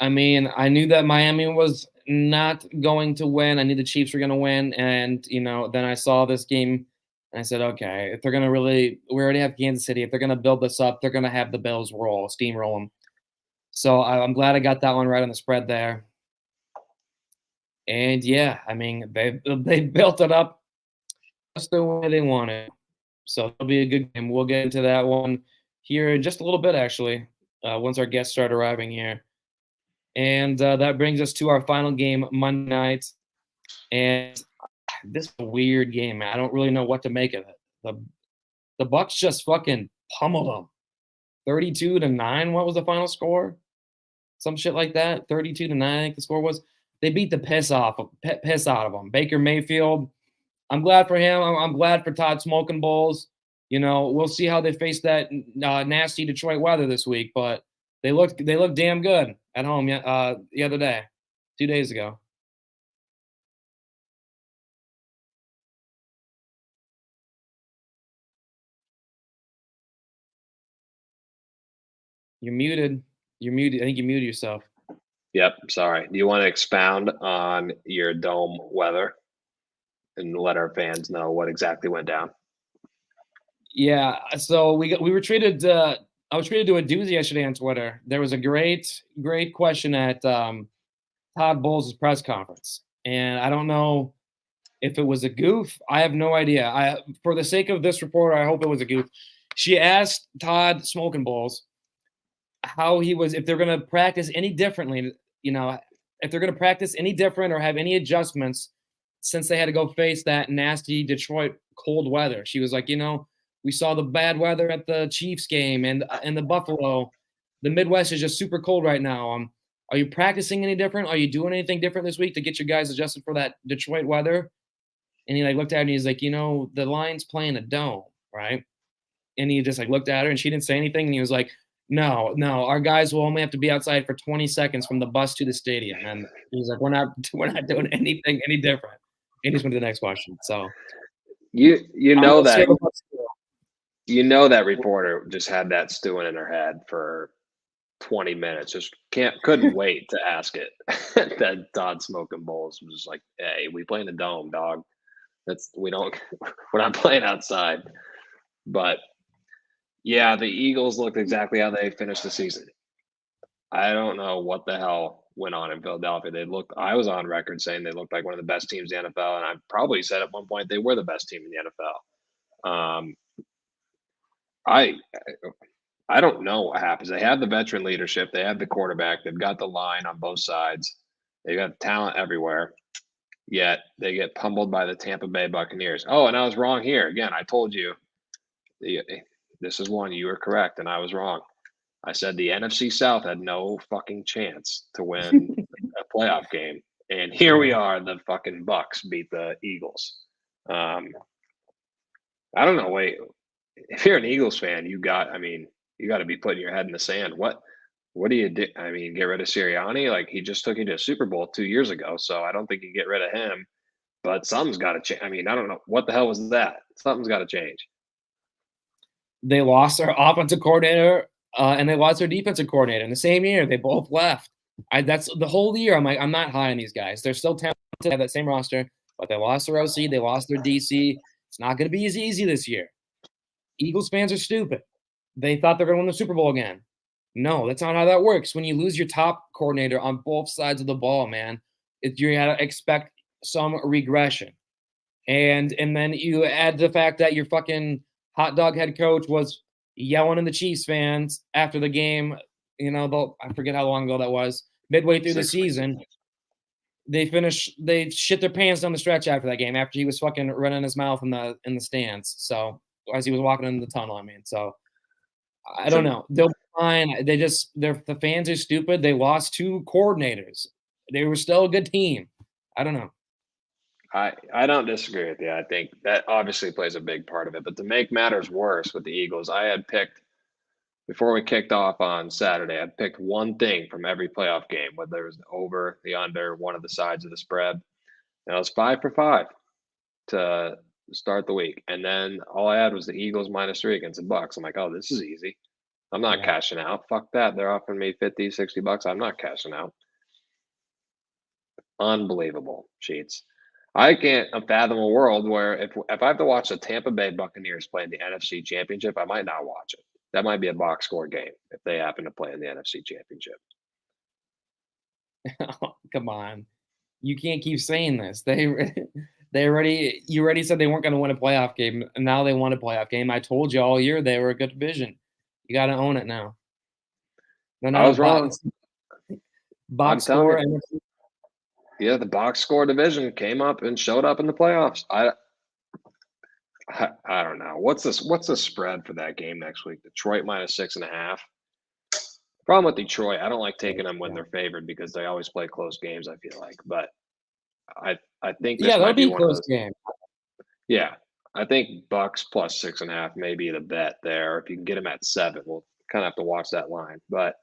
Speaker 1: I mean, I knew that Miami was not going to win. I knew the Chiefs were going to win. And, then I saw this game and I said, okay, if they're going to we already have Kansas City. If they're going to build this up, they're going to have the Bills steamroll them. So I'm glad I got that one right on the spread there. And yeah, I mean, they built it up just the way they wanted. So it'll be a good game. We'll get into that one here in just a little bit, actually, once our guests start arriving here. And that brings us to our final game Monday night. And this is a weird game, man. I don't really know what to make of it. The Bucs just fucking pummeled them. 32-9, what was the final score? Some shit like that. 32-9, I think the score was. They beat the piss out of them. Baker Mayfield, I'm glad for him. I'm glad for Todd Smoking Bowles. We'll see how they face that nasty Detroit weather this week, but they look damn good at home the other day, 2 days ago. You're muted. I think you muted yourself.
Speaker 2: Yep, sorry. Do you want to expound on your dome weather and let our fans know what exactly went down?
Speaker 1: Yeah, so we were treated. I was treated to a doozy yesterday on Twitter. There was a great question at Todd Bowles' press conference, and I don't know if it was a goof. I have no idea. For the sake of this reporter, I hope it was a goof. She asked Todd Smoking Bowles how he was, if they're going to practice any differently, if they're going to practice any different or have any adjustments since they had to go face that nasty Detroit cold weather. She was like, we saw the bad weather at the Chiefs game and the Buffalo. The Midwest is just super cold right now. Are you practicing any different? Are you doing anything different this week to get your guys adjusted for that Detroit weather? And he like looked at her and he's like, the Lions playing a dome, right? And he just like looked at her and she didn't say anything. And he was like, no, our guys will only have to be outside for 20 seconds from the bus to the stadium. And he's like, we're not doing anything any different. And he's went to the next question. So
Speaker 2: you know that reporter just had that stewing in her head for 20 minutes. Just couldn't wait to ask it. That Todd Smoking Bowles was like, hey, we play in the dome, dog. We're not playing outside. But yeah, the Eagles looked exactly how they finished the season. I don't know what the hell went on in Philadelphia. I was on record saying they looked like one of the best teams in the NFL, and I probably said at one point they were the best team in the NFL. I don't know what happens. They have the veteran leadership. They have the quarterback. They've got the line on both sides. They got talent everywhere. Yet they get pummeled by the Tampa Bay Buccaneers. Oh, and I was wrong here. Again, I told you this is one. You were correct, and I was wrong. I said the NFC South had no fucking chance to win a playoff game. And here we are. The fucking Bucks beat the Eagles. I don't know. Wait, if you're an Eagles fan, you got to be putting your head in the sand. What do you do? I mean, get rid of Sirianni? Like, he just took you to a Super Bowl 2 years ago, so I don't think you get rid of him. But something's got to change. I mean, I don't know. What the hell was that? Something's got to change.
Speaker 1: They lost their offensive coordinator and they lost their defensive coordinator in the same year. They both left. That's the whole year. I'm like, I'm not high on these guys. They're still talented, they have that same roster, but they lost their OC. They lost their DC. It's not going to be as easy this year. Eagles fans are stupid. They thought they're going to win the Super Bowl again. No, that's not how that works. When you lose your top coordinator on both sides of the ball, man, you got to expect some regression. And then you add the fact that your fucking hot dog head coach was yelling at the Chiefs fans after the game. I forget how long ago that was. Midway through the season, they shit their pants down the stretch after that game, after he was fucking running his mouth in the stands. So as he was walking into the tunnel, so I don't know. They'll be fine. The fans are stupid. They lost 2 coordinators. They were still a good team. I don't know.
Speaker 2: I don't disagree with you. I think that obviously plays a big part of it. But to make matters worse with the Eagles, I had picked, before we kicked off on Saturday, I picked one thing from every playoff game, whether it was the over, the under, one of the sides of the spread. And I was 5 for 5 to start the week. And then all I had was the Eagles -3 against the Bucks. I'm like, oh, this is easy. I'm not cashing out. Fuck that. They're offering me $50, $60. I'm not cashing out. Unbelievable, Sheets. I can't fathom a world where if I have to watch the Tampa Bay Buccaneers play in the NFC Championship, I might not watch it. That might be a box score game if they happen to play in the NFC Championship.
Speaker 1: Oh, come on. You can't keep saying this. You already said they weren't going to win a playoff game, and now they won a playoff game. I told you all year they were a good division. You got to own it now.
Speaker 2: I was wrong.
Speaker 1: Box score.
Speaker 2: Yeah, the box score division came up and showed up in the playoffs. I don't know. What's the spread for that game next week? Detroit -6.5. Problem with Detroit, I don't like taking them when they're favored because they always play close games, I feel like. But I think this might be one of those
Speaker 1: games.
Speaker 2: Yeah. I think Bucks +6.5 may be the bet there. If you can get them at 7, we'll kind of have to watch that line. But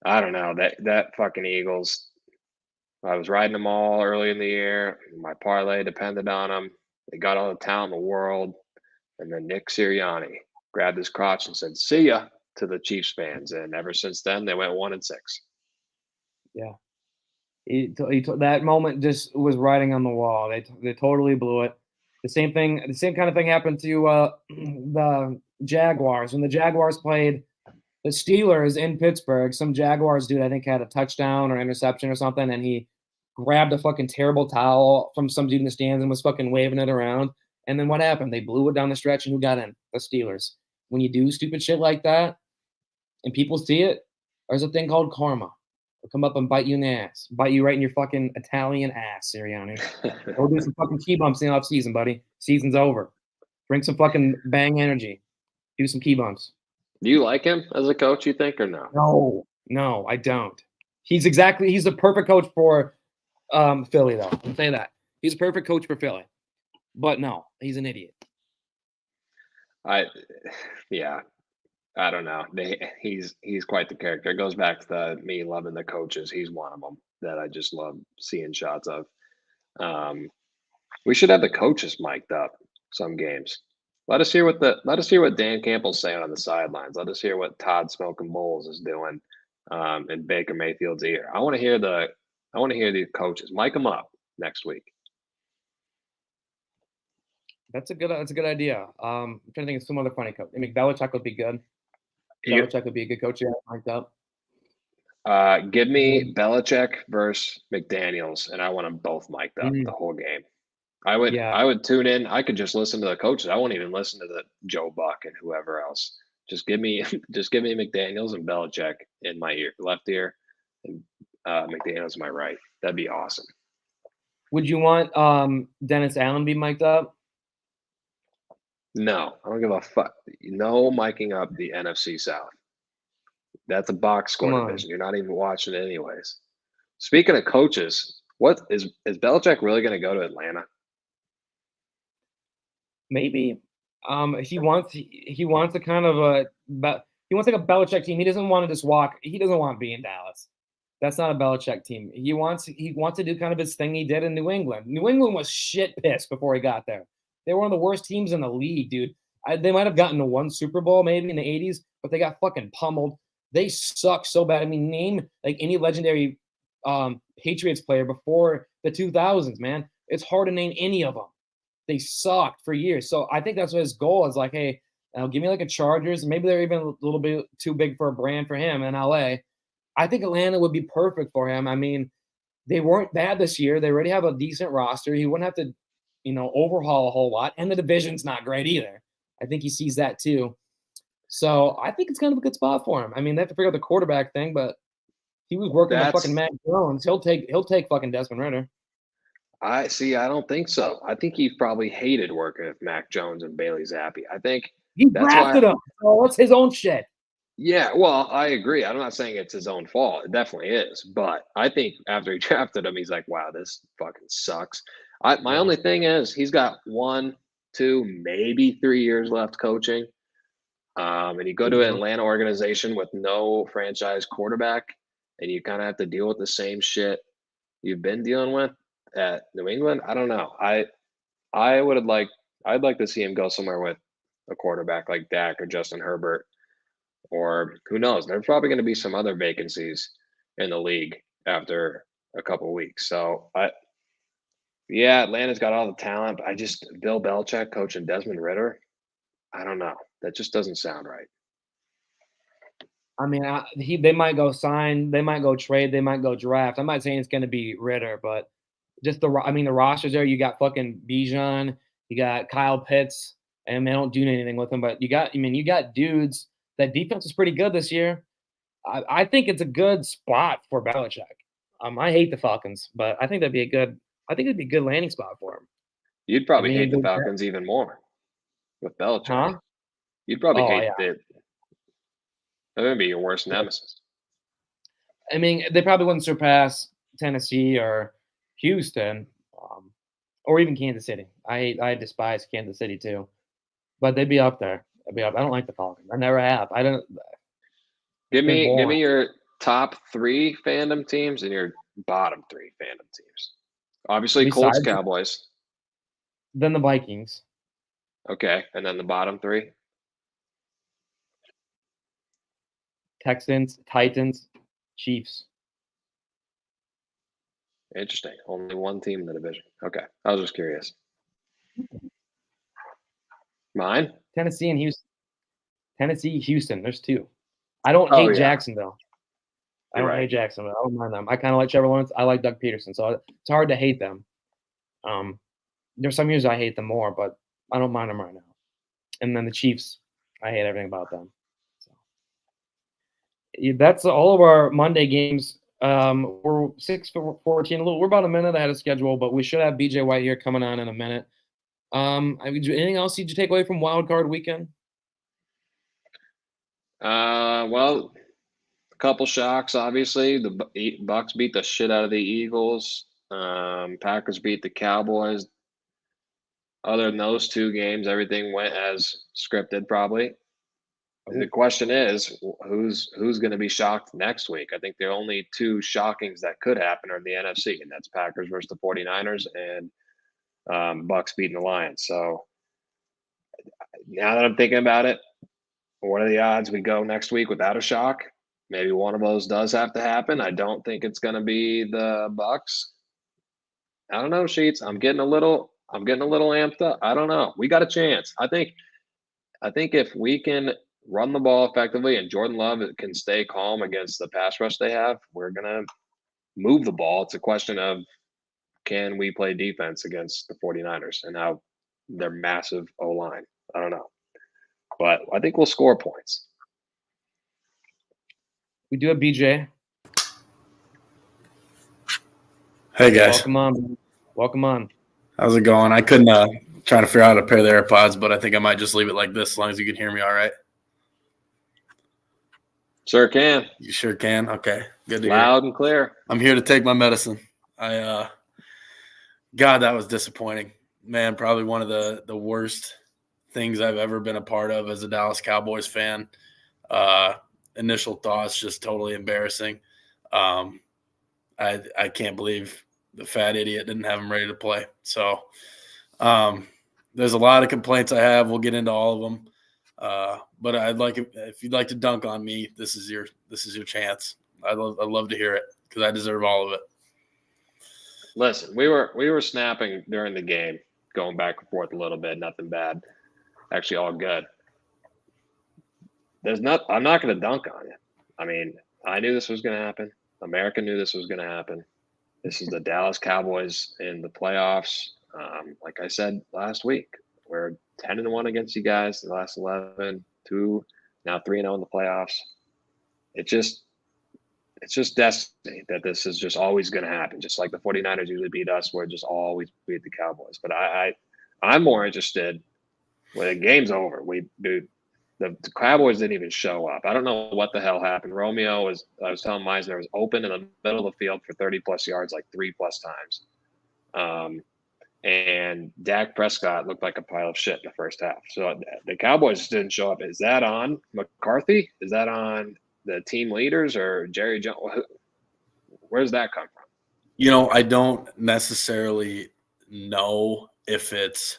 Speaker 2: I don't know. That fucking Eagles, I was riding them all early in the year. My parlay depended on them. They got all the talent in the world. And then Nick Sirianni grabbed his crotch and said, see ya, to the Chiefs fans. And ever since then, they went 1-6.
Speaker 1: Yeah. That moment just was writing on the wall. They totally blew it. The same kind of thing happened to the Jaguars. When the Jaguars played the Steelers in Pittsburgh, some Jaguars dude, I think, had a touchdown or interception or something, and he grabbed a fucking terrible towel from some dude in the stands and was fucking waving it around. And then what happened? They blew it down the stretch, and who got in? The Steelers. When you do stupid shit like that and people see it, there's a thing called karma. It'll come up and bite you in the ass. Bite you right in your fucking Italian ass, Sirianni. Go do some fucking key bumps in the offseason, buddy. Season's over. Drink some fucking Bang Energy. Do some key bumps.
Speaker 2: Do you like him as a coach, you think, or
Speaker 1: no? No, I don't. He's the perfect coach for Philly, though. I'll say that. He's a perfect coach for Philly. But no, he's an idiot.
Speaker 2: I yeah, I don't know. He's quite the character. It goes back to me loving the coaches. He's one of them that I just love seeing shots of. Um, we should have the coaches mic'd up some games. Let us hear what Dan Campbell's saying on the sidelines. Let us hear what Todd Smoking Bowles is doing in Baker Mayfield's ear. I want to hear the coaches. Mic them up next week.
Speaker 1: That's a good idea. I'm trying to think of some other funny coach. I mean, Belichick would be good.
Speaker 2: You,
Speaker 1: Belichick would be a good coach. Yeah, like that.
Speaker 2: give me Belichick versus McDaniels, and I want them both mic'd up the
Speaker 1: Mm,
Speaker 2: whole game.
Speaker 1: yeah,
Speaker 2: I would tune in. I could just listen to the coaches. I won't even listen to the Joe Buck and whoever else. Just give me just give me McDaniels and Belichick in my ear, left ear, and McDaniels in my right. That'd be awesome.
Speaker 1: would you want Dennis Allen be mic'd up?
Speaker 2: No, I don't give a fuck. No miking up the NFC South. That's a box
Speaker 1: Come
Speaker 2: score
Speaker 1: on,
Speaker 2: division. You're not even watching it anyways. Speaking of coaches, what is Belichick really going to go to Atlanta?
Speaker 1: maybe. He wants a kind of he wants like a Belichick team. He doesn't want to just walk. He doesn't want to be in Dallas. That's not a Belichick team. He wants to do kind of his thing he did in New England. New England was shit pissed before he got there. They were one of the worst teams in the league, dude. They might have gotten to one Super Bowl maybe in the '80s, but they got fucking pummeled. They suck so bad. I mean, name like any legendary Patriots player before the 2000s, man. It's hard to name any of them. They sucked for years. So I think that's what his goal is. Like, hey, give me like a Chargers. Maybe they're even a little bit too big for a brand for him in LA. I think Atlanta would be perfect for him. I mean, they weren't bad this year. They already have a decent roster. He wouldn't have to, overhaul a whole lot. And the division's not great either. I think he sees that too. So I think it's kind of a good spot for him. I mean, they have to figure out the quarterback thing, but he was working with fucking
Speaker 2: That's
Speaker 1: Matt Jones. He'll take fucking Desmond Ritter.
Speaker 2: I see. I don't think so. I think he probably hated working with Mac Jones and Bailey Zappi. I think
Speaker 1: He
Speaker 2: that's why.
Speaker 1: drafted him. So that's his own shit.
Speaker 2: Yeah, well, I agree. I'm not saying it's his own fault. It definitely is. But I think after he drafted him, he's like, wow, this fucking sucks. My
Speaker 1: Yeah.
Speaker 2: only thing is he's got 1, 2, maybe 3 years left coaching. And you go to an Atlanta organization with no franchise quarterback, and you kind of have to deal with the same shit you've been dealing with at New England. I don't know. I would have liked I'd like to see him go somewhere with a quarterback like Dak or Justin Herbert, or who knows? There's probably going to be some other vacancies in the league after a couple weeks. So yeah, Atlanta's got all the talent, but I just Bill Belichick coaching Desmond Ritter. I don't know. That just doesn't sound right.
Speaker 1: I mean, they might go sign, they might go trade, they might go draft. I'm not saying it's going to be Ritter, but just the rosters there. You got fucking Bijan, you got Kyle Pitts, and they don't do anything with them. But you got dudes. That defense is pretty good this year. I think it's a good spot for Belichick. I hate the Falcons, but I think that'd be a good. I think it'd be a good landing spot for him.
Speaker 2: You'd
Speaker 1: I
Speaker 2: probably
Speaker 1: mean,
Speaker 2: hate the Falcons even more with Belichick.
Speaker 1: huh?
Speaker 2: You'd probably
Speaker 1: Oh
Speaker 2: hate
Speaker 1: yeah.
Speaker 2: the that would be your worst nemesis.
Speaker 1: I mean, they probably wouldn't surpass Tennessee or Houston, or even Kansas City. I despise Kansas City too, but they'd be up there. They'd be up. I don't like the Falcons. I never have. I don't. They're
Speaker 2: Give
Speaker 1: boring.
Speaker 2: me your top 3 fandom teams and your bottom 3 fandom teams. Obviously, Colts,
Speaker 1: Besides,
Speaker 2: Cowboys.
Speaker 1: then the Vikings,
Speaker 2: Okay, and then the bottom 3.
Speaker 1: Texans, Titans, Chiefs.
Speaker 2: Interesting. Only one team in the division. Okay, I was just curious. Mine?
Speaker 1: Tennessee and Houston. Tennessee, Houston. There's two. I don't
Speaker 2: Oh
Speaker 1: hate
Speaker 2: yeah,
Speaker 1: Jacksonville. I
Speaker 2: you're
Speaker 1: don't
Speaker 2: right.
Speaker 1: hate Jacksonville. I don't mind them. I kind of like Trevor Lawrence. I like Doug Peterson, so it's hard to hate them. Um, there's some years I hate them more, but I don't mind them right now. And then the Chiefs, I hate everything about them. So that's all of our Monday games. We're 6:14. We're about a minute ahead of schedule, but we should have BJ White here coming on in a minute. Anything else did you take away from Wild Card Weekend?
Speaker 2: Well, a couple shocks. Obviously, the Bucks beat the shit out of the Eagles. Packers beat the Cowboys. other than those 2 games, everything went as scripted probably. The
Speaker 1: Oh,
Speaker 2: question is, who's going to be shocked next week? I think the only 2 shockings that could happen are in the NFC, and that's Packers versus the 49ers and Bucks beating the Lions. So now that I'm thinking about it, what are the odds we go next week without a shock? Maybe one of those does have to happen. I don't think it's going to be the Bucks. I don't know, Sheets. I'm getting a little amped up. I don't know. We got a chance. I think if we can run the ball effectively and Jordan Love can stay calm against the pass rush they have, we're gonna move the ball. It's a question of can we play defense against the 49ers and how their massive O line. I don't know. But I think we'll score points.
Speaker 1: we do have BJ.
Speaker 3: Hey guys,
Speaker 1: Welcome on. Welcome on.
Speaker 3: how's it going? I couldn't trying to figure out how to pair the AirPods, but I think I might just leave it like this as long as you can hear me all right.
Speaker 2: Sure can.
Speaker 3: You sure can? Okay, good to hear.
Speaker 2: Loud and clear.
Speaker 3: I'm here to take my medicine. God, that was disappointing. Man, probably one of the worst things I've ever been a part of as a Dallas Cowboys fan. Initial thoughts, just totally embarrassing. I can't believe the fat idiot didn't have him ready to play. So there's a lot of complaints I have. We'll get into all of them. But I'd like if you'd like to dunk on me, this is your chance. I'd love to hear it because I deserve all of it.
Speaker 2: Listen, we were snapping during the game, going back and forth a little bit. Nothing bad. Actually, all good. I'm not going to dunk on you. I mean, I knew this was going to happen. America knew this was going to happen. This is the Dallas Cowboys in the playoffs. Like I said last week, we're 10-1 against you guys the last 11, 2, now 3-0 in the playoffs. It's just destiny that this is just always going to happen. Just like the 49ers usually beat us, we're just always beat the Cowboys. But I'm more interested when the game's over. The Cowboys didn't even show up. I don't know what the hell happened. I was telling Meisner, was open in the middle of the field for 30-plus yards like 3+ times. And Dak Prescott looked like a pile of shit in the first half. So the Cowboys just didn't show up. Is that on McCarthy? Is that on the team leaders or Jerry Jones? Where does that come from?
Speaker 3: I don't necessarily know if it's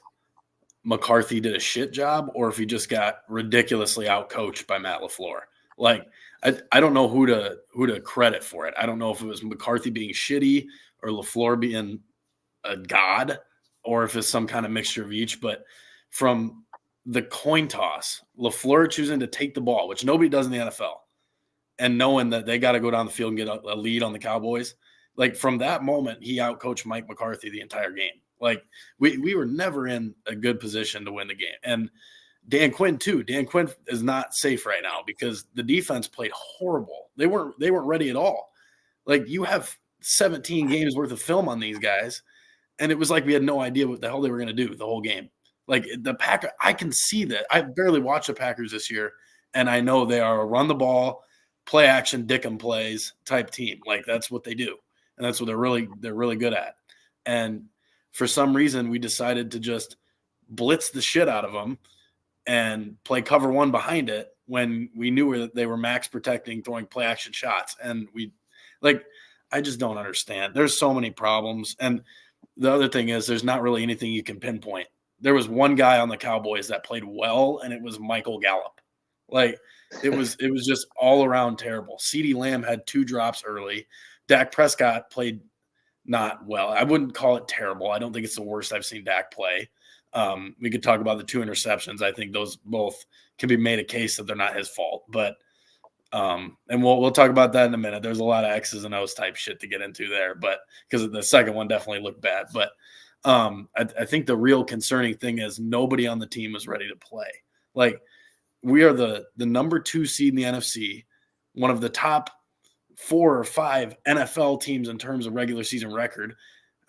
Speaker 3: McCarthy did a shit job or if he just got ridiculously outcoached by Matt LaFleur. Like, I don't know who to credit for it. I don't know if it was McCarthy being shitty or LaFleur being a god or if it's some kind of mixture of each. But from the coin toss, LaFleur choosing to take the ball, which nobody does in the NFL, and knowing that they got to go down the field and get a lead on the Cowboys, like from that moment, he outcoached Mike McCarthy the entire game. Like we were never in a good position to win the game. And Dan Quinn too. Dan Quinn is not safe right now because the defense played horrible. They weren't ready at all. Like you have 17 games worth of film on these guys, and it was like we had no idea what the hell they were going to do the whole game. Like the Packers, I can see that. I barely watched the Packers this year, and I know they are a run the ball, play action, dick 'em plays type team. Like that's what they do, and that's what they're really good at. And for some reason, we decided to just blitz the shit out of them and play cover one behind it when we knew that they were max protecting, throwing play action shots. And I just don't understand. There's so many problems. And the other thing is there's not really anything you can pinpoint. There was one guy on the Cowboys that played well, and it was Michael Gallup. Like it was just all around terrible. CeeDee Lamb had 2 drops early. Dak Prescott played not well. I wouldn't call it terrible. I don't think it's the worst I've seen Dak play. We could talk about the 2 interceptions. I think those both can be made a case that they're not his fault. But and we'll talk about that in a minute. There's a lot of X's and O's type shit to get into there, but because the second one definitely looked bad. But I think the real concerning thing is nobody on the team was ready to play. Like we are the number 2 seed in the NFC, one of the top 4 or 5 NFL teams in terms of regular season record.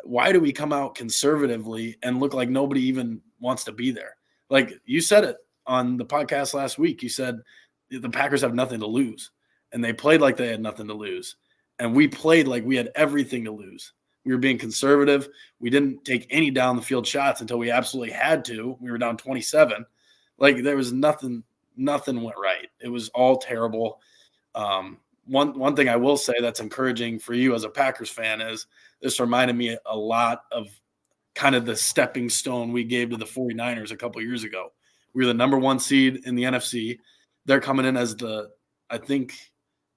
Speaker 3: Why do we come out conservatively and look like nobody even wants to be there? Like you said it on the podcast last week. You said the Packers have nothing to lose, and they played like they had nothing to lose. And we played like we had everything to lose. We were being conservative. We didn't take any down the field shots until we absolutely had to. We were down 27. Like there was nothing went right. It was all terrible. One thing I will say that's encouraging for you as a Packers fan is this reminded me a lot of kind of the stepping stone we gave to the 49ers a couple years ago. We were the number 1 seed in the NFC. They're coming in as I think,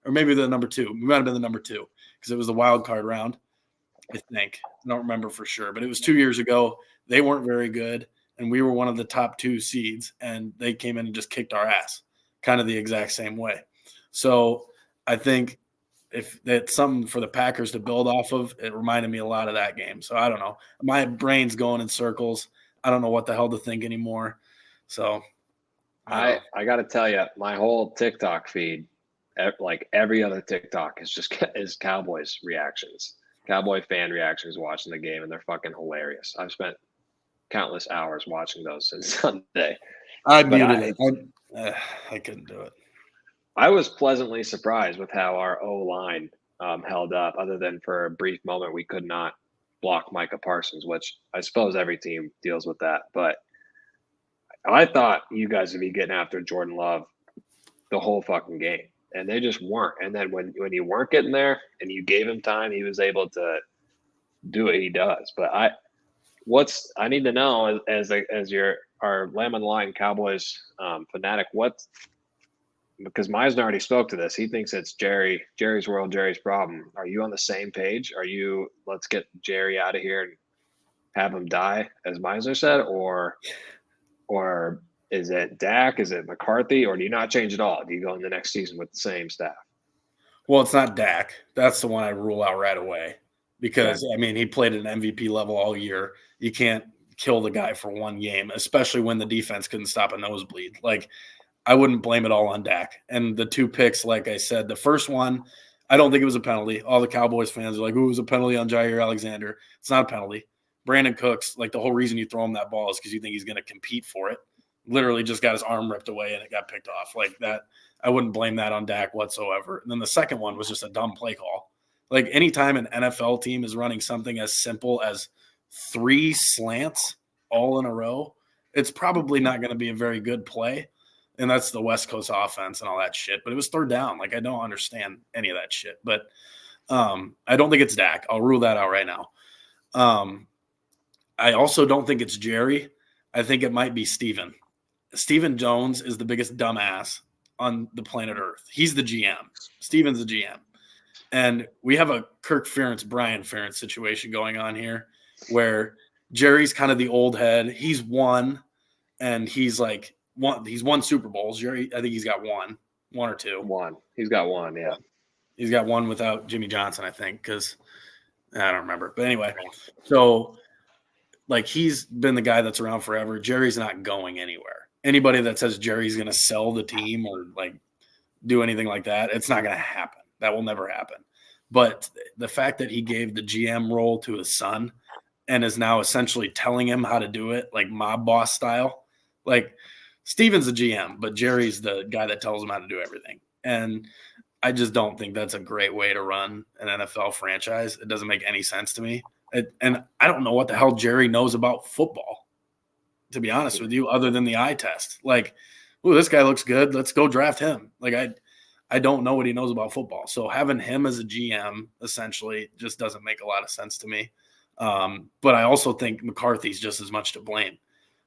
Speaker 3: or maybe the number 2. We might have been the number 2 because it was the wild card round, I think. I don't remember for sure, but it was 2 years ago. They weren't very good, and we were one of the top 2 seeds, and they came in and just kicked our ass, kind of the exact same way. So I think if that's something for the Packers to build off of, it reminded me a lot of that game. So I don't know. My brain's going in circles. I don't know what the hell to think anymore. So
Speaker 2: I got to tell you, my whole TikTok feed, like every other TikTok, is Cowboys reactions, Cowboy fan reactions watching the game, and they're fucking hilarious. I've spent countless hours watching those since Sunday.
Speaker 3: I muted it. I couldn't do it.
Speaker 2: I was pleasantly surprised with how our O-line held up, other than for a brief moment we could not block Micah Parsons, which I suppose every team deals with that. But I thought you guys would be getting after Jordan Love the whole fucking game, and they just weren't. And then when you weren't getting there and you gave him time, he was able to do what he does. But I need to know as our Lamb on the Line Cowboys fanatic, because Meisner already spoke to this. He thinks it's Jerry's world, Jerry's problem. Are you on the same page? Let's get Jerry out of here and have him die, as Meisner said, or is it Dak? Is it McCarthy? Or do you not change at all? Do you go in the next season with the same staff?
Speaker 3: Well, it's not Dak. That's the one I rule out right away because, I mean, he played at an MVP level all year. You can't kill the guy for one game, especially when the defense couldn't stop a nosebleed. Like, I wouldn't blame it all on Dak. And the 2 picks, like I said, the first one, I don't think it was a penalty. All the Cowboys fans are like, "Ooh, it was a penalty on Jair Alexander." It's not a penalty. Brandon Cooks, like the whole reason you throw him that ball is because you think he's going to compete for it. Literally just got his arm ripped away and it got picked off. Like that, I wouldn't blame that on Dak whatsoever. And then the second one was just a dumb play call. Like anytime an NFL team is running something as simple as 3 slants all in a row, it's probably not going to be a very good play. And that's the West Coast offense and all that shit. But it was 3rd down. Like, I don't understand any of that shit. But I don't think it's Dak. I'll rule that out right now. I also don't think it's Jerry. I think it might be Steven. Steven Jones is the biggest dumbass on the planet Earth. He's the GM. Steven's the GM. And we have a Kirk Ferentz, Brian Ferentz situation going on here where Jerry's kind of the old head. He's won, and he's won Super Bowls. Jerry, I think he's got one or two.
Speaker 2: One. He's got one, yeah.
Speaker 3: He's got one without Jimmy Johnson, I think, because I don't remember. But anyway, so like he's been the guy that's around forever. Jerry's not going anywhere. Anybody that says Jerry's going to sell the team or like do anything like that, it's not going to happen. That will never happen. But the fact that he gave the GM role to his son and is now essentially telling him how to do it, like mob boss style, like Steven's the GM, but Jerry's the guy that tells him how to do everything. And I just don't think that's a great way to run an NFL franchise. It doesn't make any sense to me. And I don't know what the hell Jerry knows about football, to be honest with you, other than the eye test. Like, ooh, this guy looks good. Let's go draft him. Like, I don't know what he knows about football. So having him as a GM essentially just doesn't make a lot of sense to me. But I also think McCarthy's just as much to blame.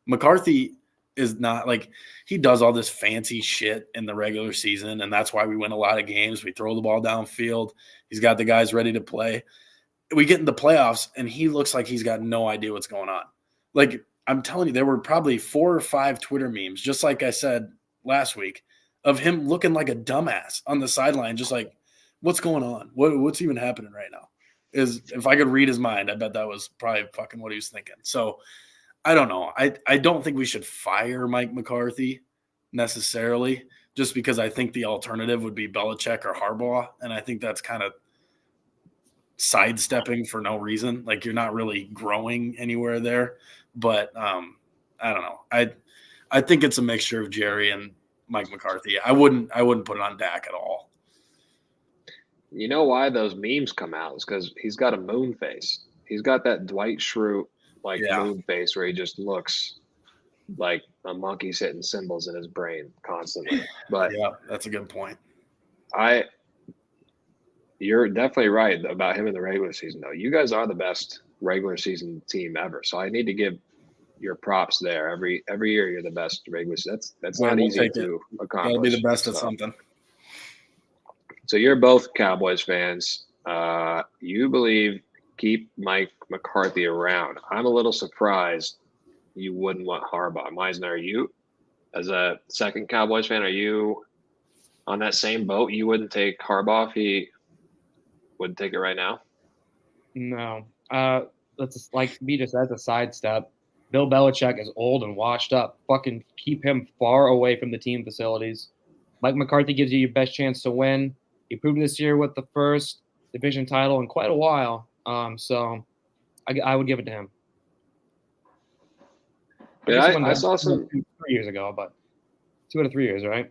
Speaker 3: McCarthy is not like he does all this fancy shit in the regular season, and that's why we win a lot of games. We throw the ball downfield. He's got the guys ready to play. We get in the playoffs, and he looks like he's got no idea what's going on. Like, I'm telling you, there were probably 4 or 5 Twitter memes, just like I said last week, of him looking like a dumbass on the sideline, just like, what's going on? What's even happening right now? If I could read his mind, I bet that was probably fucking what he was thinking. So I don't know. I don't think we should fire Mike McCarthy necessarily, just because I think the alternative would be Belichick or Harbaugh, and I think that's kind of sidestepping for no reason. Like, you're not really growing anywhere there. But I don't know. I think it's a mixture of Jerry and Mike McCarthy. I wouldn't put it on Dak at all.
Speaker 2: You know why those memes come out is because he's got a moon face. he's got that Dwight Schrute
Speaker 3: Yeah.
Speaker 2: moon face where he just looks like a monkey's hitting cymbals in his brain constantly. But
Speaker 3: Yeah, that's a good point.
Speaker 2: You're definitely right about him in the regular season, though. You guys are the best regular season team ever, so I need to give your props there. Every year, you're the best regular season. That's not
Speaker 3: We'll
Speaker 2: easy
Speaker 3: take
Speaker 2: to
Speaker 3: it.
Speaker 2: accomplish.
Speaker 3: Gotta be the best at something.
Speaker 2: So you're both Cowboys fans. You believe keep Mike McCarthy around. I'm a little surprised you wouldn't want Harbaugh. Meisner, are you, as a second Cowboys fan, are you on that same boat? You wouldn't take Harbaugh if he wouldn't take it right now?
Speaker 1: No. That's like B just said, a sidestep. Bill Belichick is old and washed up. Fucking keep him far away from the team facilities. Mike McCarthy gives you your best chance to win. He proved this year with the first division title in quite a while. So I would give it to him.
Speaker 2: Yeah, I saw some
Speaker 1: 3 years ago, but 2 out of 3 years, right?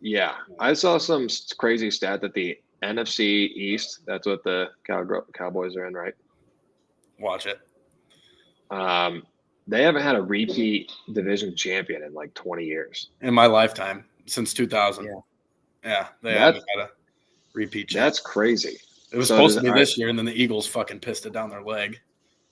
Speaker 2: Yeah, I saw some crazy stat that the NFC East, that's what the Cowboys are in, right?
Speaker 3: Watch it.
Speaker 2: They haven't had a repeat division champion in like 20 years.
Speaker 3: In my lifetime, since 2000. Yeah, they haven't had a repeat champ.
Speaker 2: That's crazy.
Speaker 3: It was supposed to be this year, and then the Eagles fucking pissed it down their leg.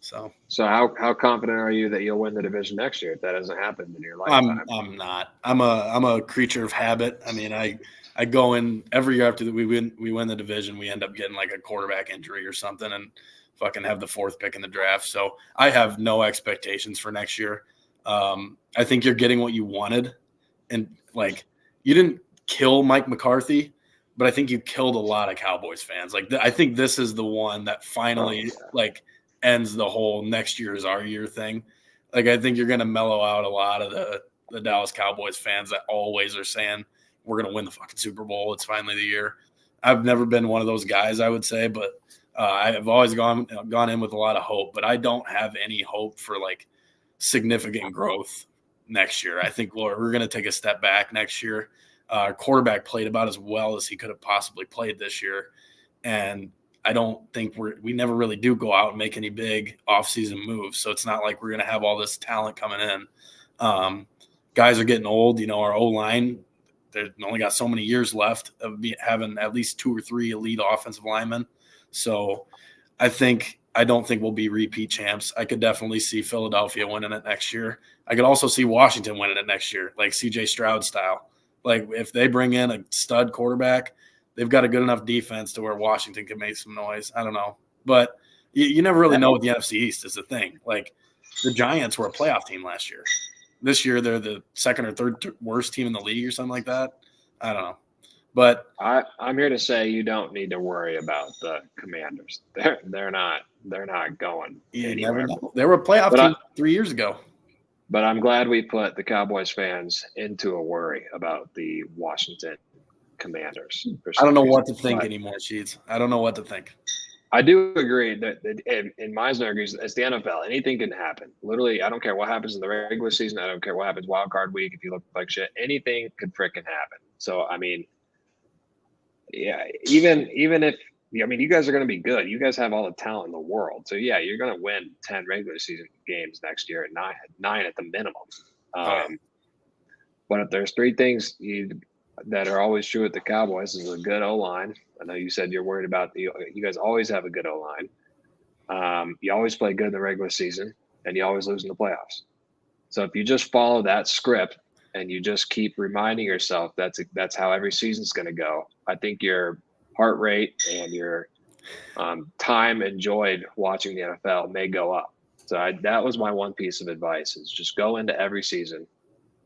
Speaker 3: So
Speaker 2: how confident are you that you'll win the division next year if that hasn't happened in your lifetime?
Speaker 3: I'm not. I'm a creature of habit. I mean, I go in every year after we win the division, we end up getting like a quarterback injury or something, and fucking have the 4th pick in the draft. So I have no expectations for next year. I think you're getting what you wanted, and like you didn't kill Mike McCarthy, but I think you killed a lot of Cowboys fans. Like I think this is the one that finally ends the whole next year is our year thing. Like I think you're going to mellow out a lot of the Dallas Cowboys fans that always are saying we're going to win the fucking Super Bowl. It's finally the year. I've never been one of those guys, I would say, but I've always gone in with a lot of hope. But I don't have any hope for like significant growth next year. I think we're going to take a step back next year. Our quarterback played about as well as he could have possibly played this year, and I don't think we never really do go out and make any big offseason moves. So it's not like we're going to have all this talent coming in. Guys are getting old. You know, our O-line, they've only got so many years left of having at least 2 or 3 elite offensive linemen. So I don't think we'll be repeat champs. I could definitely see Philadelphia winning it next year. I could also see Washington winning it next year, like C.J. Stroud style. Like if they bring in a stud quarterback, they've got a good enough defense to where Washington can make some noise. I don't know. But you never really know what the NFC East is the thing. Like the Giants were a playoff team last year. This year they're the 2nd or 3rd worst team in the league or something like that. I don't know. But
Speaker 2: I'm here to say you don't need to worry about the Commanders. They're not going anywhere.
Speaker 3: They were a playoff team 3 years ago.
Speaker 2: But I'm glad we put the Cowboys fans into a worry about the Washington Commanders.
Speaker 3: I don't know what to think anymore, Sheets. I don't know what to think.
Speaker 2: I do agree that in Meisner agrees, it's the NFL. Anything can happen. Literally, I don't care what happens in the regular season. I don't care what happens wild card week. If you look like shit, anything could frickin' happen. So, I mean, yeah, even if – I mean, you guys are going to be good. You guys have all the talent in the world. So, yeah, you're going to win 10 regular season games next year at nine at the minimum. But if there's 3 things that are always true at the Cowboys is a good O-line. I know you said you're worried about you guys always have a good O-line. You always play good in the regular season, and you always lose in the playoffs. So if you just follow that script and you just keep reminding yourself that's how every season's going to go, I think your heart rate and your time enjoyed watching the NFL may go up. So that was my one piece of advice is just go into every season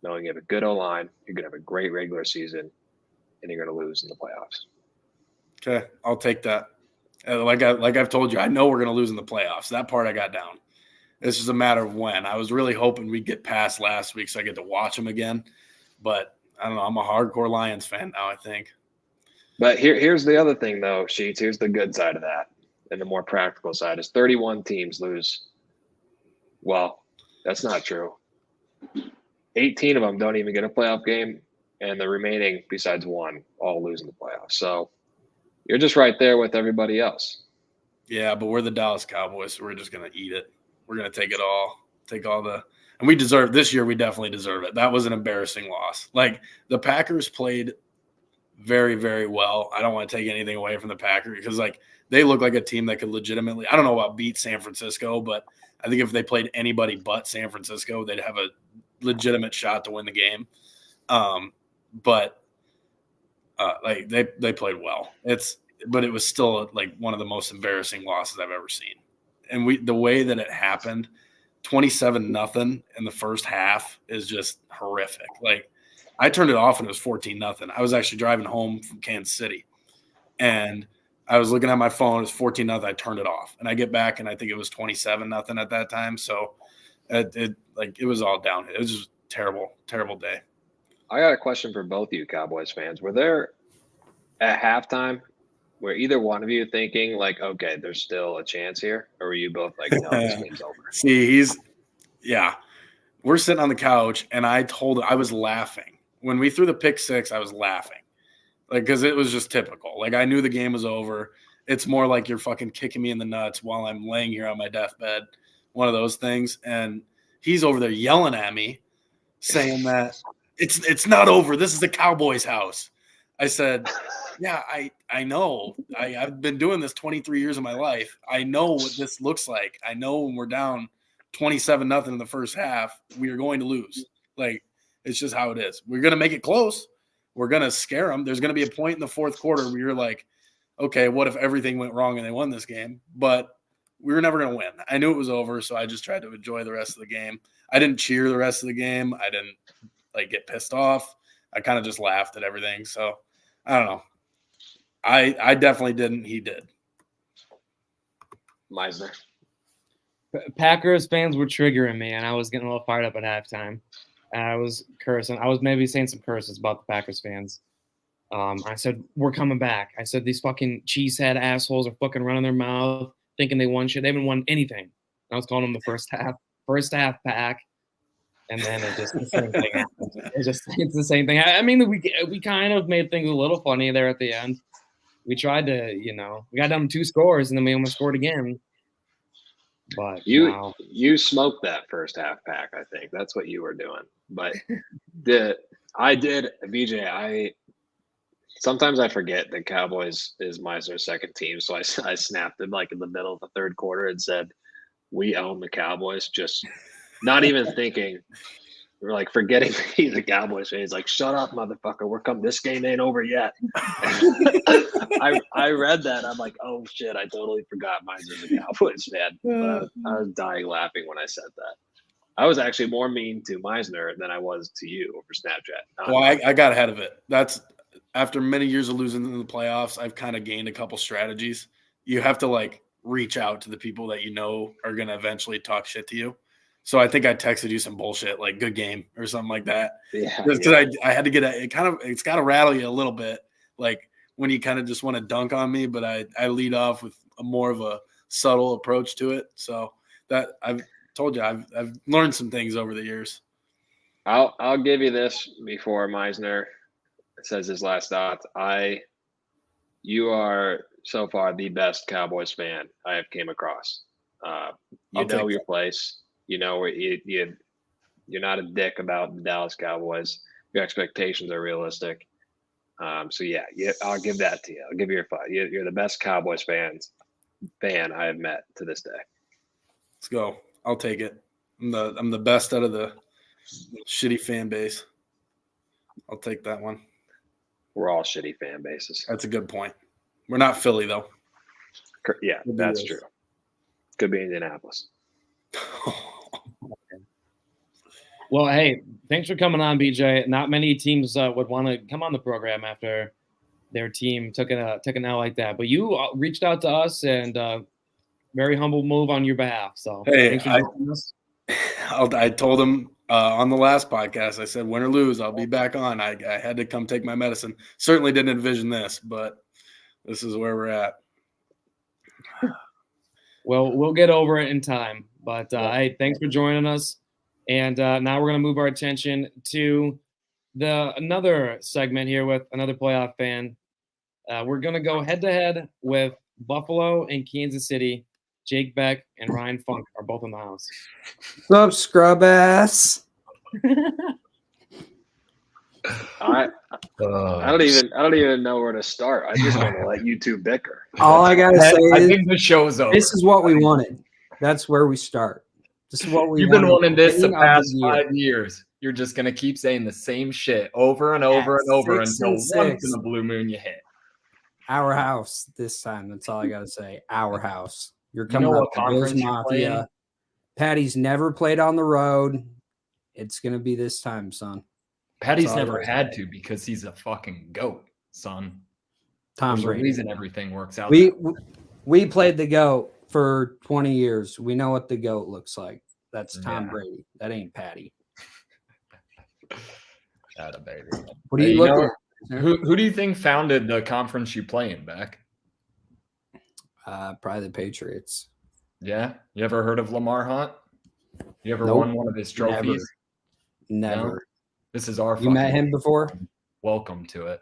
Speaker 2: knowing you have a good O-line, you're going to have a great regular season, and you're going to lose in the playoffs.
Speaker 3: Okay, I'll take that. Like I've told you, I know we're going to lose in the playoffs. That part I got down. It's just a matter of when. I was really hoping we'd get past last week so I get to watch them again. But I don't know. I'm a hardcore Lions fan now, I think.
Speaker 2: But here's the other thing, though, Sheets. Here's the good side of that. And the more practical side is 31 teams lose. Well, that's not true. 18 of them don't even get a playoff game, and the remaining, besides one, all lose in the playoffs. So you're just right there with everybody else.
Speaker 3: Yeah, but we're the Dallas Cowboys, so we're just going to eat it. We're going to take it all. Take all the – and we deserve – this year we definitely deserve it. That was an embarrassing loss. Like, the Packers played very, very well. I don't want to take anything away from the Packers because, like, they look like a team that could legitimately – I don't know about beat San Francisco, but I think if they played anybody but San Francisco, they'd have a legitimate shot to win the game. Like they played well. But it was still like one of the most embarrassing losses I've ever seen. And the way that it happened, 27-0 in the first half is just horrific. Like, I turned it off and it was 14-0. I was actually driving home from Kansas City, and I was looking at my phone. It was 14-0. I turned it off, and I get back and I think it was 27-0 at that time. So it was all downhill. It was just terrible, terrible day.
Speaker 2: I got a question for both of you Cowboys fans. Were there at halftime were either one of you thinking like, okay, there's still a chance here? Or were you both like, no, this game's over?
Speaker 3: See, we're sitting on the couch, and I was laughing. When we threw the pick six, I was laughing. Like, because it was just typical. Like, I knew the game was over. It's more like you're fucking kicking me in the nuts while I'm laying here on my deathbed. One of those things. And he's over there yelling at me, saying that it's not over. This is the Cowboys' house. I said, yeah, I know. I've been doing this 23 years of my life. I know what this looks like. I know when we're down 27-0 in the first half, we are going to lose. Like, it's just how it is. We're going to make it close. We're going to scare them. There's going to be a point in the fourth quarter where you're like, okay, what if everything went wrong and they won this game? But we were never going to win. I knew it was over, so I just tried to enjoy the rest of the game. I didn't cheer the rest of the game. I didn't get pissed off. I kind of just laughed at everything. So I don't know. I definitely didn't. He did.
Speaker 2: Meisner.
Speaker 1: Packers fans were triggering me, and I was getting a little fired up at halftime. I was cursing. I was maybe saying some curses about the Packers fans. I said, we're coming back. I said, these fucking cheesehead assholes are fucking running their mouth, thinking they won shit. They haven't won anything. I was calling them the first half pack. And then it just the same thing happens. It's the same thing. I mean, we kind of made things a little funny there at the end. We tried to, we got down 2 scores, and then we almost scored again. But
Speaker 2: you smoked that first half pack. I think that's what you were doing. But BJ. Sometimes I forget that Cowboys is Meisner's second team, so I snapped him like in the middle of the third quarter and said, "We own the Cowboys." Just not even thinking. We're like forgetting he's a Cowboys fan. He's like, "Shut up, motherfucker! We're coming. This game ain't over yet." I read that. I'm like, "Oh shit! I totally forgot Meisner's a Cowboys fan." But I was dying laughing when I said that. I was actually more mean to Meisner than I was to you over Snapchat.
Speaker 3: Well, I got ahead of it. That's after many years of losing in the playoffs. I've kind of gained a couple strategies. You have to reach out to the people that you know are going to eventually talk shit to you. So I think I texted you some bullshit like "good game" or something like that.
Speaker 2: Yeah,
Speaker 3: because I had to get it's got to rattle you a little bit, like when you kind of just want to dunk on me. But I lead off with more of a subtle approach to it. So that I've told you I've learned some things over the years.
Speaker 2: I'll give you this before Meisner says his last thoughts. You are so far the best Cowboys fan I have came across. You know your place. You know where you're not a dick about the Dallas Cowboys. Your expectations are realistic. So yeah, I'll give that to you. I'll give you your 5. You're the best Cowboys fan I have met to this day.
Speaker 3: Let's go. I'll take it. I'm the best out of the shitty fan base. I'll take that one.
Speaker 2: We're all shitty fan bases.
Speaker 3: That's a good point. We're not Philly though.
Speaker 2: Yeah, that's true. Could be Indianapolis.
Speaker 1: Well, hey, thanks for coming on, BJ. Not many teams would want to come on the program after their team took an L like that. But you reached out to us, and very humble move on your behalf. So
Speaker 3: hey,
Speaker 1: thanks for joining us.
Speaker 3: I told him on the last podcast, I said, win or lose, I'll be back on. I had to come take my medicine. Certainly didn't envision this, but this is where we're at.
Speaker 1: Well, we'll get over it in time. But hey, thanks for joining us. And now we're going to move our attention to another segment here with another playoff fan. We're going to go head-to-head with Buffalo and Kansas City. Jake Beck and Ryan Funk are both in the house.
Speaker 4: What's up, scrub ass?
Speaker 2: I don't even know where to start. I just want to let you two bicker.
Speaker 4: All I gotta say
Speaker 5: I
Speaker 4: is
Speaker 5: think the show's over.
Speaker 4: this is what we wanted. That's where we start. This is what we
Speaker 5: You've been
Speaker 4: wanted
Speaker 5: wanting this the
Speaker 4: beginning of
Speaker 5: past
Speaker 4: year.
Speaker 5: 5 years. You're just gonna keep saying the same shit over and over and over
Speaker 4: 6
Speaker 5: until
Speaker 4: and 6.
Speaker 5: once in a blue moon you hit.
Speaker 4: Our house this time. That's all I gotta say. Our house. You're
Speaker 5: You
Speaker 4: coming
Speaker 5: know
Speaker 4: up
Speaker 5: what
Speaker 4: with Bills
Speaker 5: conference you're playing?
Speaker 4: Mafia. Patty's never played on the road. It's gonna be this time, son.
Speaker 5: Patty's
Speaker 4: That's all I
Speaker 5: never
Speaker 4: gotta
Speaker 5: had
Speaker 4: say.
Speaker 5: to because he's a fucking goat, son.
Speaker 4: Tom
Speaker 5: There's a
Speaker 4: Brady.
Speaker 5: reason everything works out.
Speaker 4: We played the GOAT for 20 years. We know what the GOAT looks like. That's Tom
Speaker 5: Yeah.
Speaker 4: Brady. That ain't Patty.
Speaker 5: Atta baby.
Speaker 4: What are
Speaker 5: Hey,
Speaker 4: you
Speaker 5: you know
Speaker 4: looking
Speaker 5: what?
Speaker 4: at?
Speaker 5: Who do you think founded the conference you play in, Beck?
Speaker 4: Probably the Patriots.
Speaker 5: Yeah? You ever heard of Lamar Hunt? You ever
Speaker 4: Nope.
Speaker 5: won one of his trophies?
Speaker 4: Never.
Speaker 5: This is our
Speaker 4: You met
Speaker 5: fucking
Speaker 4: him before?
Speaker 5: welcome to it.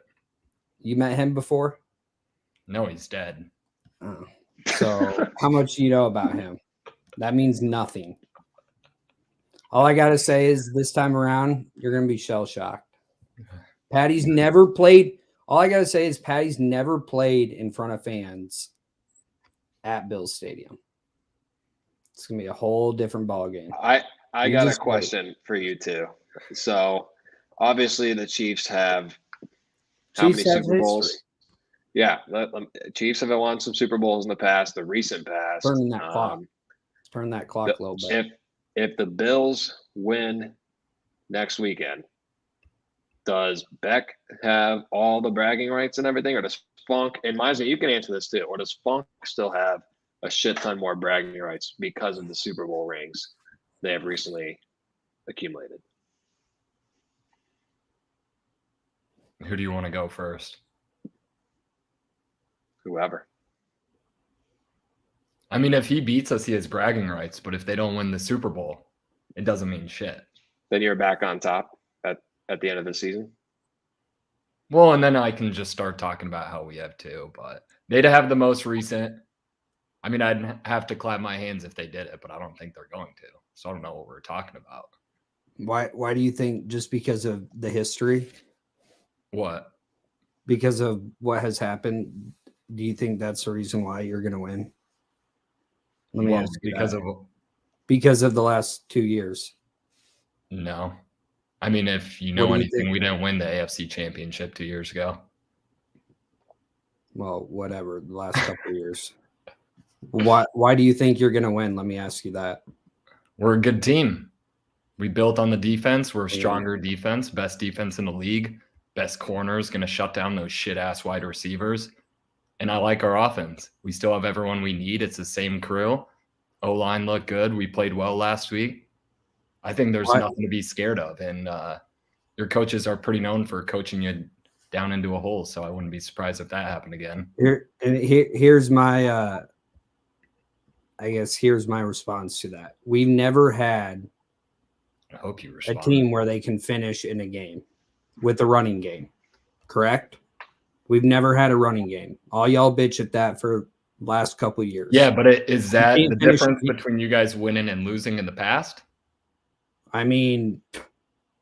Speaker 4: You met him before?
Speaker 5: No, he's dead.
Speaker 4: Oh. So how much do you know about him? That means nothing. All I gotta say is this time around, you're gonna be shell shocked. Patty's never played. All I gotta say is Patty's never played in front of fans at Bills Stadium. It's gonna be a whole different ball game.
Speaker 2: I
Speaker 4: You
Speaker 2: got a
Speaker 4: just wait.
Speaker 2: question for you two. So obviously the Chiefs have how many
Speaker 4: Chiefs have
Speaker 2: Super Bowls?
Speaker 4: history.
Speaker 2: Yeah, Chiefs have won some Super Bowls in the past, the recent past.
Speaker 4: Turning that clock. Turn that clock a little bit.
Speaker 2: If the Bills win next weekend, does Beck have all the bragging rights and everything, or does Funk? And Miser, you can answer this too. Or does Funk still have a shit ton more bragging rights because of the Super Bowl rings they have recently accumulated?
Speaker 5: Who do you want to go first?
Speaker 2: Whoever.
Speaker 5: I mean, if he beats us, he has bragging rights. But if they don't win the Super Bowl, it doesn't mean shit.
Speaker 2: Then you're back on top at the end of the season.
Speaker 5: Well, and then I can just start talking about how we have two. But they'd have the most recent. I mean, I'd have to clap my hands if they did it, but I don't think they're going to. So I don't know what we're talking about.
Speaker 4: Why do you think just because of the history?
Speaker 5: What?
Speaker 4: Because of what has happened, do you think that's the reason why you're going to win? Let me
Speaker 5: Well,
Speaker 4: ask you
Speaker 5: because
Speaker 4: that.
Speaker 5: of
Speaker 4: Because of the last 2 years.
Speaker 5: no. I mean, if you
Speaker 4: What
Speaker 5: know
Speaker 4: do you
Speaker 5: anything,
Speaker 4: think?
Speaker 5: we didn't win the AFC Championship 2 years ago.
Speaker 4: Well, whatever, the last couple of years. Why do you think you're going to win? Let me ask you that.
Speaker 5: We're a good team. We built on the defense. We're a
Speaker 4: Yeah.
Speaker 5: stronger defense, best defense in the league. Best corners, going to shut down those shit-ass wide receivers. And I like our offense. We still have everyone we need. It's the same crew. O-line looked good. We played well last week. I think there's nothing to be scared of. And your coaches are pretty known for coaching you down into a hole. So I wouldn't be surprised if that happened again.
Speaker 4: Here's my here's my response to that. We've never had
Speaker 5: I hope you
Speaker 4: a
Speaker 5: respond.
Speaker 4: team where they can finish in a game with a running game, correct? We've never had a running game. All y'all bitch at that for the last couple of years.
Speaker 5: Yeah, but is that
Speaker 4: can't
Speaker 5: the
Speaker 4: finish
Speaker 5: difference
Speaker 4: a game.
Speaker 5: between you guys winning and losing in the past?
Speaker 4: I mean,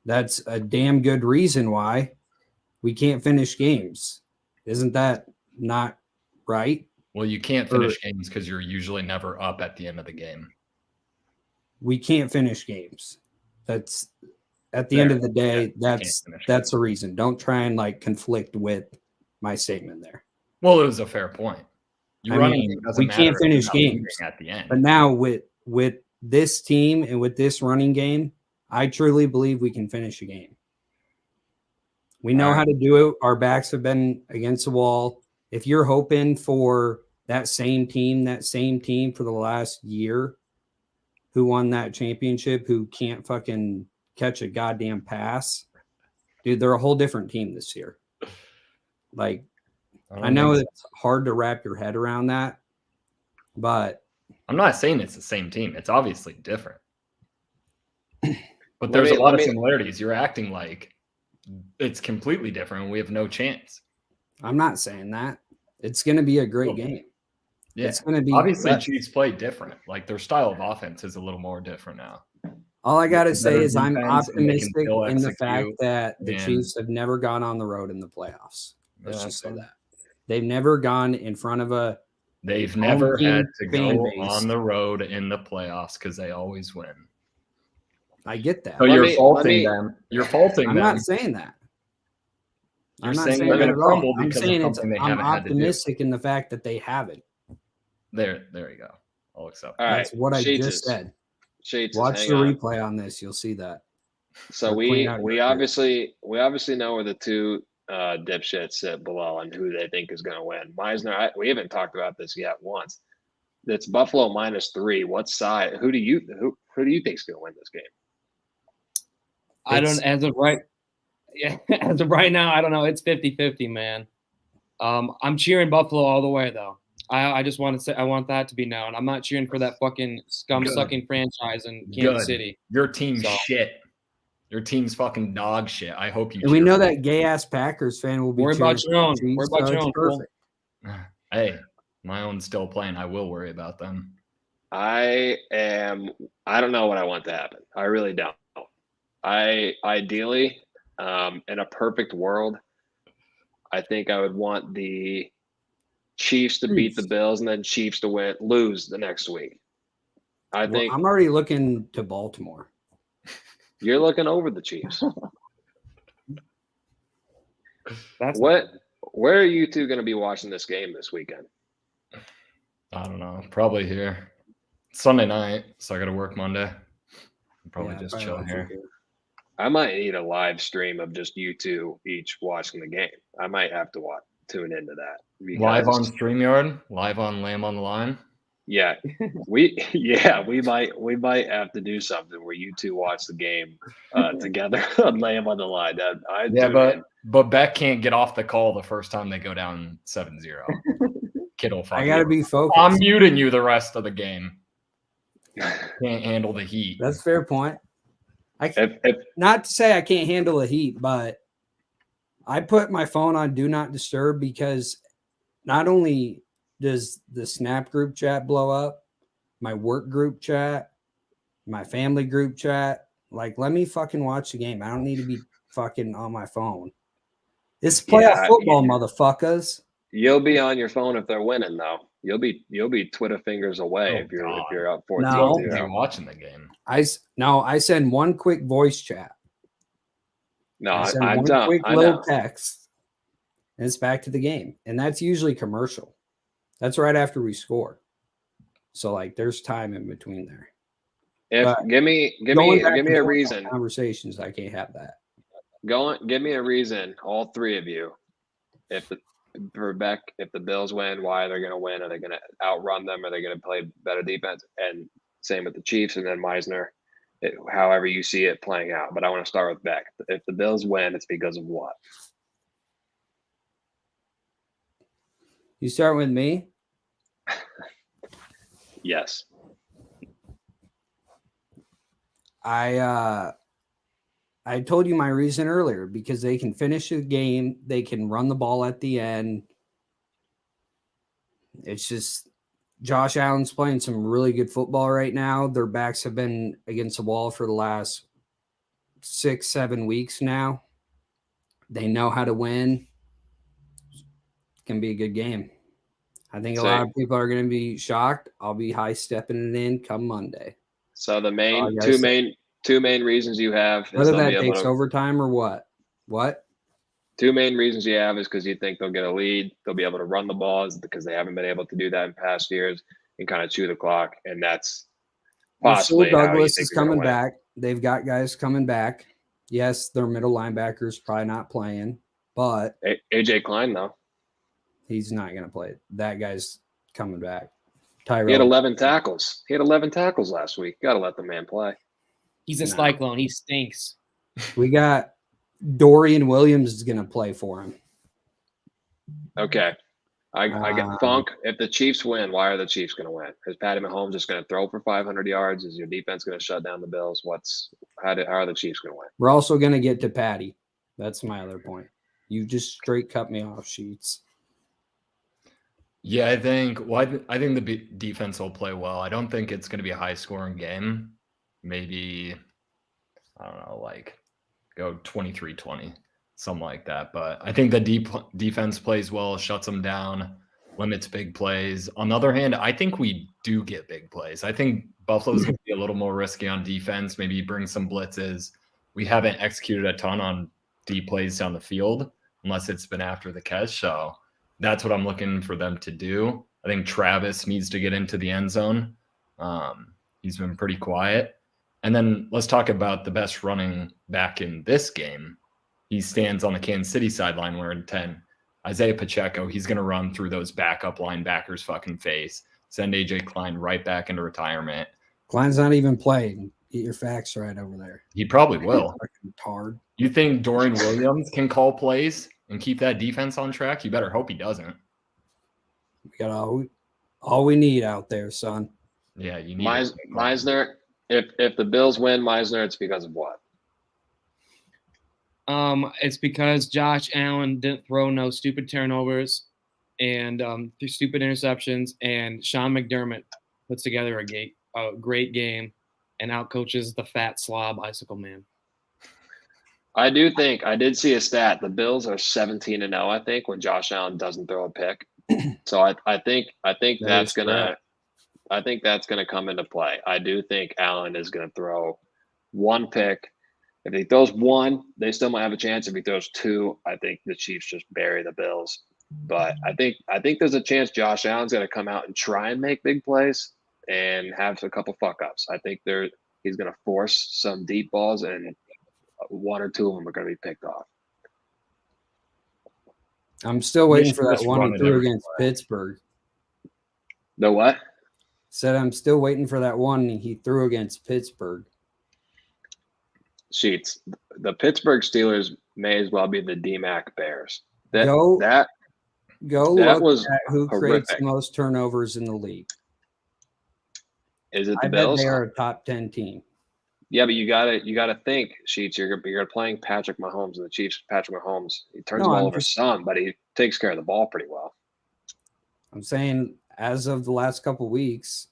Speaker 4: that's a damn good reason why we can't finish games. Isn't that not right?
Speaker 5: Well, you can't finish games because you're usually never up at the end of the game.
Speaker 4: We can't finish games. That's at the end of the day, that's a reason. Don't try and like conflict with my statement there.
Speaker 5: Well, it was a fair point.
Speaker 4: We can't finish games
Speaker 5: at the end.
Speaker 4: But now with this team and with this running game, I truly believe we can finish a game. We know how to do it. Our backs have been against the wall. If you're hoping for that same team for the last year who won that championship, who can't fucking catch a goddamn pass, dude, they're a whole different team this year. Like, I know it's hard to wrap your head around that, but
Speaker 5: I'm not saying it's the same team. It's obviously different. But there's a lot of similarities. You're acting like it's completely different. We have no chance.
Speaker 4: I'm not saying that. It's going to be a great game.
Speaker 5: Yeah.
Speaker 4: It's going to be
Speaker 5: Obviously, Chiefs play different. Like their style of offense is a little more different now.
Speaker 4: All I got to say
Speaker 5: Better
Speaker 4: is I'm
Speaker 5: defense, and they can
Speaker 4: optimistic
Speaker 5: still
Speaker 4: in the fact
Speaker 5: execute,
Speaker 4: that the
Speaker 5: and-
Speaker 4: Chiefs have never gone on the road in the playoffs. Let's
Speaker 5: Yeah,
Speaker 4: just say
Speaker 5: fine.
Speaker 4: that. They've never gone in front of a
Speaker 5: They've
Speaker 4: home
Speaker 5: never
Speaker 4: team
Speaker 5: had to
Speaker 4: fan
Speaker 5: go
Speaker 4: base.
Speaker 5: on the road in the playoffs because they always win.
Speaker 4: I get that.
Speaker 5: So
Speaker 2: Let
Speaker 5: you're
Speaker 2: me-
Speaker 5: faulting them. You're faulting
Speaker 4: I'm
Speaker 5: them.
Speaker 4: not saying that.
Speaker 5: You're
Speaker 4: I'm not
Speaker 5: saying
Speaker 4: saying
Speaker 5: they're
Speaker 4: that
Speaker 5: going
Speaker 4: at
Speaker 5: to
Speaker 4: all.
Speaker 5: crumble
Speaker 4: I'm
Speaker 5: because
Speaker 4: saying
Speaker 5: of
Speaker 4: it's,
Speaker 5: something they
Speaker 4: I'm
Speaker 5: haven't had to do.
Speaker 4: optimistic in the fact that they haven't.
Speaker 5: There you go. I'll accept.
Speaker 2: All
Speaker 4: That's
Speaker 2: right,
Speaker 4: what I
Speaker 2: Sheets
Speaker 4: just
Speaker 2: is-
Speaker 4: said.
Speaker 2: Sheets is,
Speaker 4: Watch
Speaker 2: hang
Speaker 4: the
Speaker 2: on.
Speaker 4: replay on this. You'll see that.
Speaker 2: So
Speaker 4: Or clean
Speaker 2: we
Speaker 4: out
Speaker 2: we
Speaker 4: your shirt.
Speaker 2: obviously know where the two dipshits sit below and who they think is going to win. Meisner, we haven't talked about this yet once. It's Buffalo -3. What side? Who do you think is going to win this game?
Speaker 1: I don't as of right. Yeah, as of right now, I don't know. It's 50-50, man. I'm cheering Buffalo all the way, though. I just want to say I want that to be known. I'm not cheering for that fucking scum-sucking franchise in Kansas City.
Speaker 5: Your team's
Speaker 1: So-
Speaker 5: shit. Your team's fucking dog shit. I hope you.
Speaker 4: And we
Speaker 5: cheer
Speaker 4: know
Speaker 5: for
Speaker 4: that gay ass Packers fan will be
Speaker 1: Worry about
Speaker 4: cheering
Speaker 1: your
Speaker 4: for
Speaker 1: own.
Speaker 4: the Chiefs,
Speaker 1: Worry about
Speaker 4: so
Speaker 1: your
Speaker 4: it's
Speaker 1: own, fool.
Speaker 4: perfect.
Speaker 5: them. Hey, my own's still playing. I will worry about them.
Speaker 2: I don't know what I want to happen. I really don't. I ideally, in a perfect world, I think I would want the Chiefs to beat the Bills and then Chiefs to lose the next week. I
Speaker 4: Well,
Speaker 2: think
Speaker 4: I'm already looking to Baltimore.
Speaker 2: you're looking over the Chiefs.
Speaker 1: That's
Speaker 2: Where are you two going to be watching this game this weekend?
Speaker 5: I don't know. Probably here. It's Sunday night, so I got to work Monday. I'll probably
Speaker 4: Yeah,
Speaker 5: just
Speaker 4: probably
Speaker 5: chill
Speaker 4: watch it
Speaker 5: here.
Speaker 2: I might need a live stream of just you two each watching the game. I might have to tune into that.
Speaker 5: Live on
Speaker 2: because-
Speaker 5: StreamYard, live on Lamb on the Line.
Speaker 2: Yeah, we might have to do something where you two watch the game together on Lamb on the Line.
Speaker 5: But Beck can't get off the call the first time they go down 7-0. Kid'll
Speaker 4: I got to be focused.
Speaker 5: I'm muting you the rest of the game. Can't handle the heat.
Speaker 4: That's a fair point.
Speaker 2: if
Speaker 4: Not to say I can't handle the heat, but I put my phone on do not disturb because not only does the Snap group chat blow up, my work group chat, my family group chat, like let me fucking watch the game. I don't need to be fucking on my phone. It's playoff football, motherfuckers.
Speaker 2: you'll be on your phone if they're winning, though, you'll be Twitter fingers away if you're up 14-0.
Speaker 4: No.
Speaker 5: You're watching the game.
Speaker 4: I send one quick voice chat.
Speaker 2: No,
Speaker 4: I send
Speaker 2: I'm
Speaker 4: one
Speaker 2: done.
Speaker 4: quick
Speaker 2: I
Speaker 4: little
Speaker 2: know.
Speaker 4: text, and it's back to the game. And that's usually commercial. That's right after we score. So like, there's time in between there.
Speaker 2: Give me
Speaker 4: Going back
Speaker 2: a
Speaker 4: and forth on
Speaker 2: reason.
Speaker 4: Conversations, I can't have that.
Speaker 2: Give me a reason, all three of you, if the Bills win, why they're going to win. Are they going to outrun them? Are they going to play better defense? And same with the Chiefs, and then Meisner, however you see it playing out. But I want to start with Beck. If the Bills win, it's because of what?
Speaker 4: You start with me.
Speaker 2: Yes.
Speaker 4: I told you my reason earlier because they can finish the game, they can run the ball at the end. It's just Josh Allen's playing some really good football right now. Their backs have been against the wall for the last 6-7 weeks now. They know how to win. It can be a good game. I think a lot of people are going to be shocked. I'll be high stepping it in come Monday.
Speaker 2: So the two main reasons you have is
Speaker 4: Whether
Speaker 2: they'll
Speaker 4: that
Speaker 2: be able
Speaker 4: takes
Speaker 2: to,
Speaker 4: overtime or what?
Speaker 2: two main reasons you have is because you think they'll get a lead. They'll be able to run the balls because they haven't been able to do that in past years and kind of chew the clock. And that's possibly
Speaker 4: Rasul
Speaker 2: how you
Speaker 4: Douglas
Speaker 2: think
Speaker 4: is
Speaker 2: they're gonna
Speaker 4: coming
Speaker 2: win.
Speaker 4: back. They've got guys coming back. Yes, their middle linebackers probably not playing, but
Speaker 2: AJ Klein, though.
Speaker 4: he's not going to play. That guy's coming back.
Speaker 2: He had
Speaker 4: Tyrell.
Speaker 2: 11 tackles. He had 11 tackles last week. Got to let the man play.
Speaker 1: He's a
Speaker 4: No.
Speaker 1: cyclone. He stinks.
Speaker 4: We got Dorian Williams is going to play for him.
Speaker 2: Okay. I get Funk. If the Chiefs win, why are the Chiefs going to win? Is Patty Mahomes just going to throw for 500 yards? Is your defense going to shut down the Bills? How are the Chiefs going to win?
Speaker 4: We're also going to get to Patty. That's my other point. You just straight cut me off, Sheets.
Speaker 5: Yeah, I think the defense will play well. I don't think it's going to be a high-scoring game. Maybe, I don't know, like go 23-20, something like that. But I think the defense plays well, shuts them down, limits big plays. On the other hand, I think we do get big plays. I think Buffalo's going to be a little more risky on defense, maybe bring some blitzes. We haven't executed a ton on deep plays down the field unless it's been after the catch. So that's what I'm looking for them to do. I think Travis needs to get into the end zone. He's been pretty quiet. And then let's talk about the best running back in this game. He stands on the Kansas City sideline wearing 10. Isaiah Pacheco, he's going to run through those backup linebackers' fucking face, send AJ Klein right back into retirement.
Speaker 4: Klein's not even playing. Get your facts right over there.
Speaker 5: He probably will.
Speaker 4: Tard.
Speaker 5: You think Dorian Williams can call plays and keep that defense on track? You better hope he doesn't.
Speaker 4: We got all we need out there, son.
Speaker 5: Yeah, you need
Speaker 2: Meisner. If the Bills win, Meisner, it's because of what?
Speaker 1: It's because Josh Allen didn't throw no stupid turnovers and stupid interceptions, and Sean McDermott puts together a great game and outcoaches the fat slob Icicle Man.
Speaker 2: I did see a stat. The Bills are 17-0, I think, when Josh Allen doesn't throw a pick. So I think that's gonna come into play. I do think Allen is gonna throw one pick. If he throws one, they still might have a chance. If he throws two, I think the Chiefs just bury the Bills. But I think there's a chance Josh Allen's gonna come out and try and make big plays and have a couple fuck ups. I think he's gonna force some deep balls, and one or two of them are gonna be picked off.
Speaker 4: I'm still waiting for that one he threw against Pittsburgh.
Speaker 2: The what?
Speaker 4: Said I'm still waiting for that one he threw against Pittsburgh.
Speaker 2: Sheets. The Pittsburgh Steelers may as well be the DMAC Bears. That
Speaker 4: look at who
Speaker 2: horrific.
Speaker 4: creates the most turnovers in the league.
Speaker 2: Is it
Speaker 4: I
Speaker 2: the
Speaker 4: bet
Speaker 2: Bills?
Speaker 4: they are a top 10 team.
Speaker 2: Yeah, but you gotta think, Sheets. You're playing Patrick Mahomes and the Chiefs. Patrick Mahomes, he turns the ball over some, but he takes care of the ball pretty well.
Speaker 4: I'm saying as of the last couple of weeks,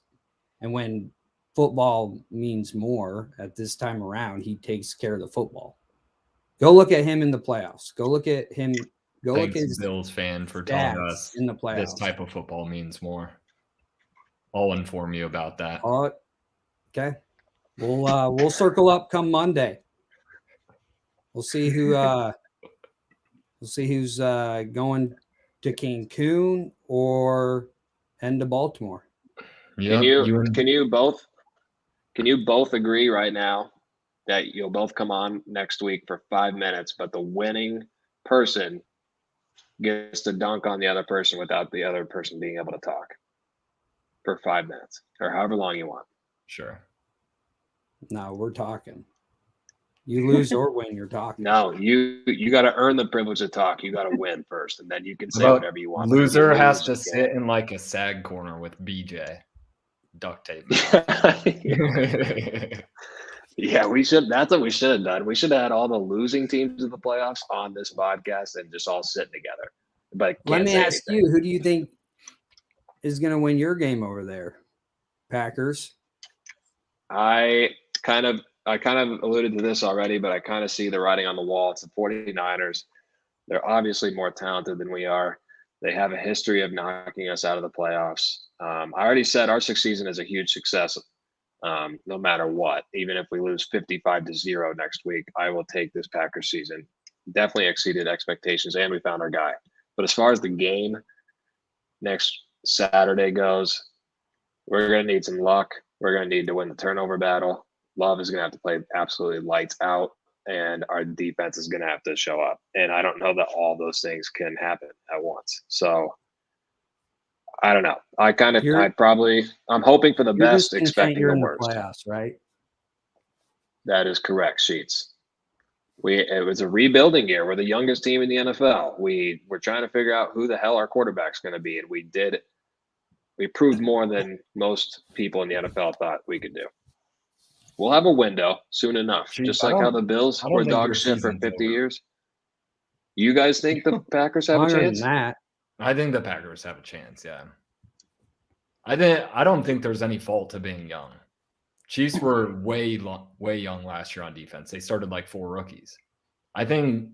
Speaker 4: and when football means more at this time around, he takes care of the football. Go look at him in the playoffs. Go look at him.
Speaker 5: Thanks, look at Bills fan for telling us
Speaker 4: in the playoffs.
Speaker 5: This type of football means more. I'll inform you about that.
Speaker 4: Okay. We'll circle up come Monday. We'll see who's going to Cancun or heading to Baltimore.
Speaker 5: Yep.
Speaker 2: Can you both agree right now that you'll both come on next week for 5 minutes, but the winning person gets to dunk on the other person without the other person being able to talk for 5 minutes or however long you want?
Speaker 5: Sure.
Speaker 4: No, we're talking. You lose or win, you're talking.
Speaker 2: No, you got to earn the privilege to talk. You got to win first, and then you can say whatever you want.
Speaker 5: Loser has to sit in like a SAG corner with BJ. Duct tape.
Speaker 2: Yeah, we should. That's what we should have done. We should have had all the losing teams of the playoffs on this podcast and just all sitting together. But
Speaker 4: let me ask you, who do you think is going to win your game over there? Packers.
Speaker 2: I kind of alluded to this already, but I kind of see the writing on the wall. It's the 49ers. They're obviously more talented than we are. They have a history of knocking us out of the playoffs. I already said our sixth season is a huge success, no matter what. Even if we lose 55-0 next week, I will take this Packers season. Definitely exceeded expectations, and we found our guy. But as far as the game next Saturday goes, we're going to need some luck. We're going to need to win the turnover battle. Love is going to have to play absolutely lights out, and our defense is going to have to show up. And I don't know that all those things can happen at once. So I don't know. I'm hoping for the best, expecting the worst.
Speaker 4: Playoffs, right?
Speaker 2: That is correct, Sheets. It was a rebuilding year. We're the youngest team in the NFL. We're trying to figure out who the hell our quarterback's going to be, and we did. We proved more than most people in the NFL thought we could do. We'll have a window soon enough, just like how the Bills were dog shit for 50 years. You guys think the Packers have a chance?
Speaker 4: That.
Speaker 5: I think the Packers have a chance, yeah. I don't think there's any fault to being young. Chiefs were way young last year on defense. They started like 4 rookies. I think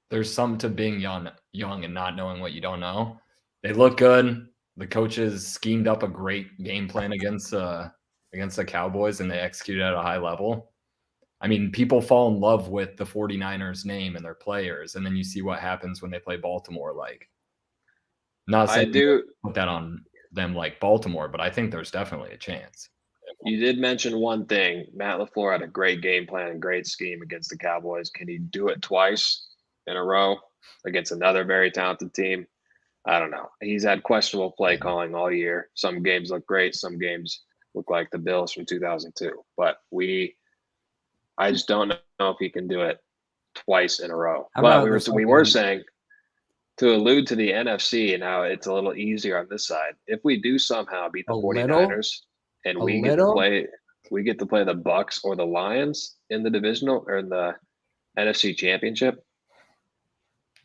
Speaker 5: there's some to being young and not knowing what you don't know. They look good. The coaches schemed up a great game plan against the Cowboys, and they executed at a high level. I mean, people fall in love with the 49ers name and their players, and then you see what happens when they play Baltimore. Like, not saying put that on them like Baltimore, but I think there's definitely a chance.
Speaker 2: You did mention one thing. Matt LaFleur had a great game plan and great scheme against the Cowboys. Can he do it twice in a row against another very talented team? I don't know. He's had questionable play calling all year. Some games look great. Some games look like the Bills from 2002. But I just don't know if he can do it twice in a row. But we were saying, to allude to the NFC and how it's a little easier on this side, if we do somehow beat the 49ers and we get to play the Bucks or the Lions in the divisional or in the NFC Championship,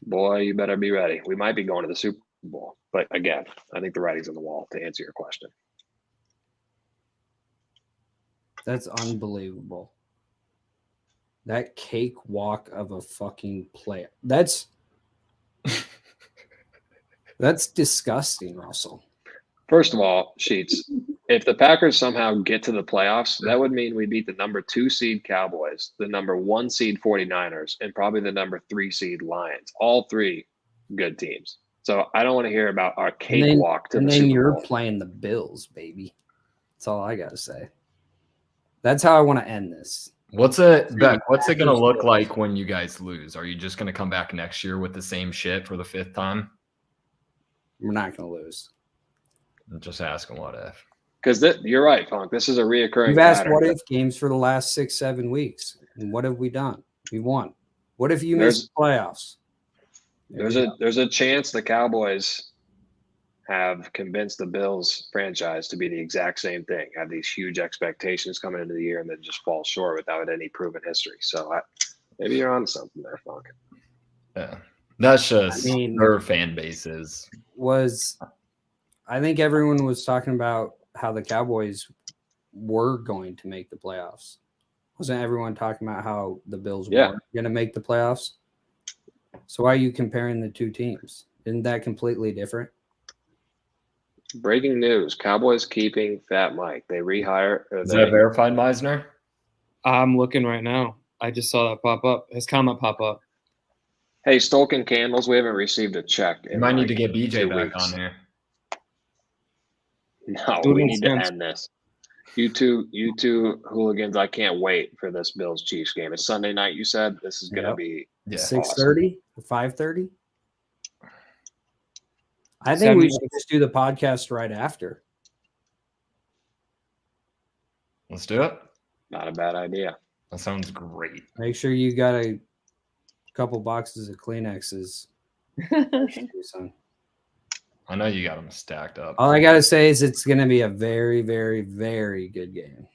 Speaker 2: boy, you better be ready. We might be going to the Super Bowl. But again, I think the writing's on the wall to answer your question.
Speaker 4: That's unbelievable. That cakewalk of a fucking play. That's disgusting, Russell.
Speaker 2: First of all, Sheets, if the Packers somehow get to the playoffs, that would mean we beat the number 2 seed Cowboys, the number 1 seed 49ers, and probably the number 3 seed Lions. All 3 good teams. So I don't want to hear about our cakewalk to the Super Bowl.
Speaker 4: And then you're playing the Bills, baby. That's all I got to say. That's how I want to end this.
Speaker 5: What's it going to look like when you guys lose? Are you just going to come back next year with the same shit for the 5th time?
Speaker 4: We're not going to lose.
Speaker 5: I'm just asking what if.
Speaker 2: Because you're right, Punk. This is a reoccurring
Speaker 4: You've asked
Speaker 2: pattern.
Speaker 4: what if games for the last 6-7 weeks. And what have we done? We won. What if you miss the playoffs?
Speaker 2: There's a chance the Cowboys have convinced the Bills franchise to be the exact same thing, have these huge expectations coming into the year and then just fall short without any proven history. So maybe you're on something there, Funk.
Speaker 5: Yeah. That's just their fan bases.
Speaker 4: I think everyone was talking about how the Cowboys were going to make the playoffs. Wasn't everyone talking about how the Bills were going to make the playoffs? So why are you comparing the 2 teams? Isn't that completely different?
Speaker 2: Breaking news: Cowboys keeping Fat Mike. They rehire.
Speaker 5: Is that verified, Meisner?
Speaker 1: I'm looking right now. I just saw that pop up. His comment pop up.
Speaker 2: Hey, Stolken Candles, we haven't received a check.
Speaker 5: You might need to get BJ back on here.
Speaker 2: No, we need to end this. You two hooligans, I can't wait for this Bills-Chiefs game. It's Sunday night, you said? This is going to be
Speaker 4: 6:30 or 5:30? I think we should just do the podcast right after.
Speaker 5: Let's do it.
Speaker 2: Not a bad idea.
Speaker 5: That sounds great.
Speaker 4: Make sure you got a couple boxes of Kleenexes.
Speaker 5: I know you got them stacked up.
Speaker 4: All I got to say is it's going to be a very, very, very good game.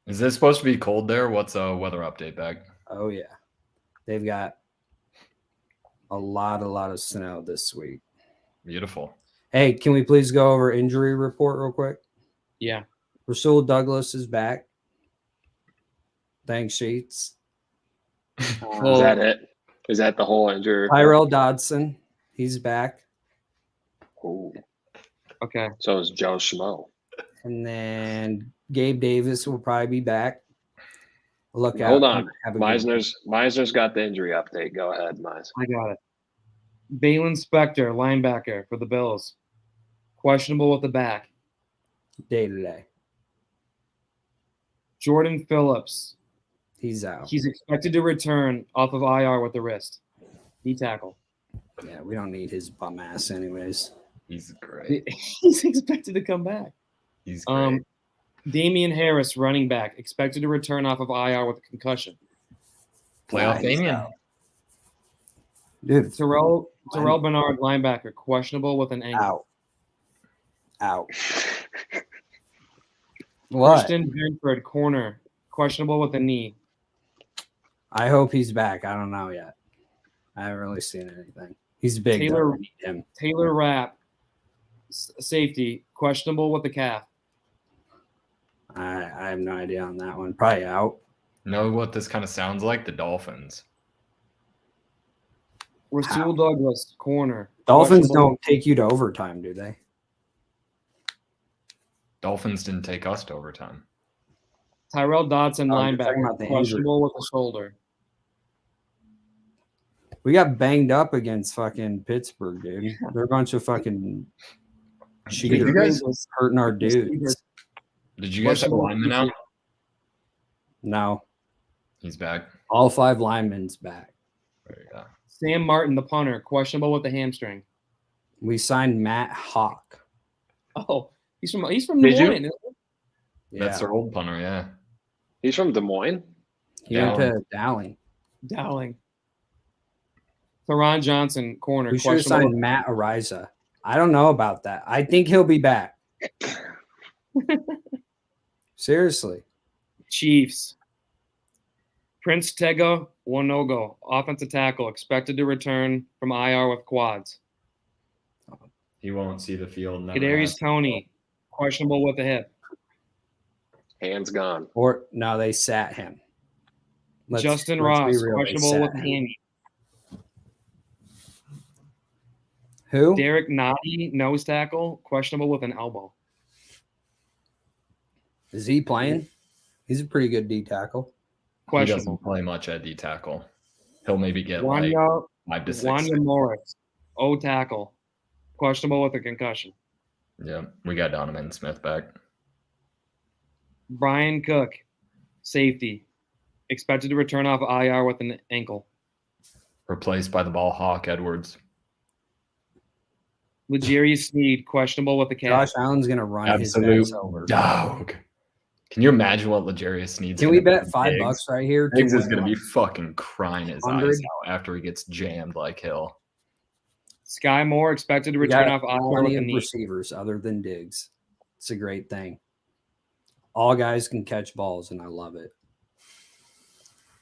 Speaker 5: Is this supposed to be cold there? What's a weather update back?
Speaker 4: Oh, yeah. They've got a lot of snow this week.
Speaker 5: Beautiful.
Speaker 4: Hey, can we please go over injury report real quick?
Speaker 1: Yeah.
Speaker 4: Rasul Douglas is back. Thanks, Sheets.
Speaker 2: Is that it? Is that the whole injury report?
Speaker 4: Tyrell Dodson, he's back.
Speaker 2: Ooh.
Speaker 1: Okay.
Speaker 2: So is Joe Schmo.
Speaker 4: And then Gabe Davis will probably be back. Look out.
Speaker 2: Hold on. Meisner's got the injury update. Go ahead, Meisner.
Speaker 1: I got it. Balin Spector, linebacker for the Bills. Questionable with the back.
Speaker 4: Day to day.
Speaker 1: Jordan Phillips.
Speaker 4: He's out.
Speaker 1: He's expected to return off of IR with the wrist. D-tackle.
Speaker 4: Yeah, we don't need his bum ass anyways.
Speaker 5: He's great.
Speaker 1: He's expected to come back.
Speaker 5: He's great.
Speaker 1: Damian Harris, running back, expected to return off of IR with a concussion.
Speaker 5: Playoff Damian.
Speaker 4: Dude,
Speaker 1: Terrell Bernard, linebacker, questionable with an ankle.
Speaker 4: Out. What?
Speaker 1: Christian Benford, corner, questionable with a knee.
Speaker 4: I hope he's back. I don't know yet. I haven't really seen anything. He's big.
Speaker 1: Taylor Rapp, Safety, questionable with the calf.
Speaker 4: I have no idea on that one. Probably out.
Speaker 5: Know what this kind of sounds like? The Dolphins.
Speaker 1: Rasul Douglas, corner.
Speaker 4: Dolphins
Speaker 1: questionable.
Speaker 4: don't take you to overtime, do they?
Speaker 5: Dolphins didn't take us to overtime.
Speaker 1: Tyrell Dodson,
Speaker 4: Oh, you're talking
Speaker 1: linebacker,
Speaker 4: about the
Speaker 1: questionable with the shoulder.
Speaker 4: We got banged up against fucking Pittsburgh, dude. They're a bunch of fucking cheaters
Speaker 5: you guys-
Speaker 4: hurting our dudes.
Speaker 5: Did you guys have a lineman out?
Speaker 4: No,
Speaker 5: He's back.
Speaker 4: all 5 linemen's back.
Speaker 5: There you go.
Speaker 1: Sam Martin, the punter, questionable with the hamstring.
Speaker 4: We signed Matt Hawk.
Speaker 1: Oh, he's from Des
Speaker 2: Did you?
Speaker 1: Moines. isn't
Speaker 4: Yeah,
Speaker 5: That's their old punter, yeah.
Speaker 2: He's from Des Moines.
Speaker 4: he went to Dowling.
Speaker 1: he? Dowling. Theron Johnson, corner,
Speaker 4: We should have
Speaker 1: questionable.
Speaker 4: signed Matt Ariza. I don't know about that. I think he'll be back. Seriously.
Speaker 1: Chiefs. Prince Tega Wanogo, offensive tackle, expected to return from IR with quads.
Speaker 5: He won't see the field. never
Speaker 1: Kadarius
Speaker 5: has.
Speaker 1: Toney, questionable with the hip.
Speaker 2: Hands gone.
Speaker 4: Or no, they sat him.
Speaker 1: Justin
Speaker 4: let's be
Speaker 1: Ross,
Speaker 4: real, they
Speaker 1: questionable
Speaker 4: sat
Speaker 1: with the
Speaker 4: him.
Speaker 1: hammy.
Speaker 4: Who?
Speaker 1: Derek Nottie, nose tackle, questionable with an elbow.
Speaker 4: Is he playing? He's a pretty good D tackle.
Speaker 5: He
Speaker 1: Questionable.
Speaker 5: doesn't play much at D tackle. He'll maybe get like
Speaker 1: Wanya,
Speaker 5: 5 to 6.
Speaker 1: Wanya Morris, O tackle, questionable with a concussion.
Speaker 5: Yeah, we got Donovan Smith back.
Speaker 1: Brian Cook, safety, expected to return off IR with an ankle.
Speaker 5: Replaced by the ball hawk Edwards.
Speaker 1: Legarius Sneed, questionable with the calf.
Speaker 4: Josh Allen's gonna run
Speaker 5: Absolute
Speaker 4: his ass over.
Speaker 5: dog. Can you imagine what Legarius needs?
Speaker 4: Can we bet $5 right here?
Speaker 5: Diggs is
Speaker 4: win
Speaker 5: going to be
Speaker 4: like
Speaker 5: fucking crying his
Speaker 4: 100?
Speaker 5: eyes out after he gets jammed like Hill.
Speaker 1: Sky Moore, expected to
Speaker 4: We
Speaker 1: return
Speaker 4: got
Speaker 1: off IR
Speaker 4: plenty
Speaker 1: with a
Speaker 4: of
Speaker 1: knee.
Speaker 4: receivers other than Diggs. It's a great thing. All guys can catch balls, and I love it.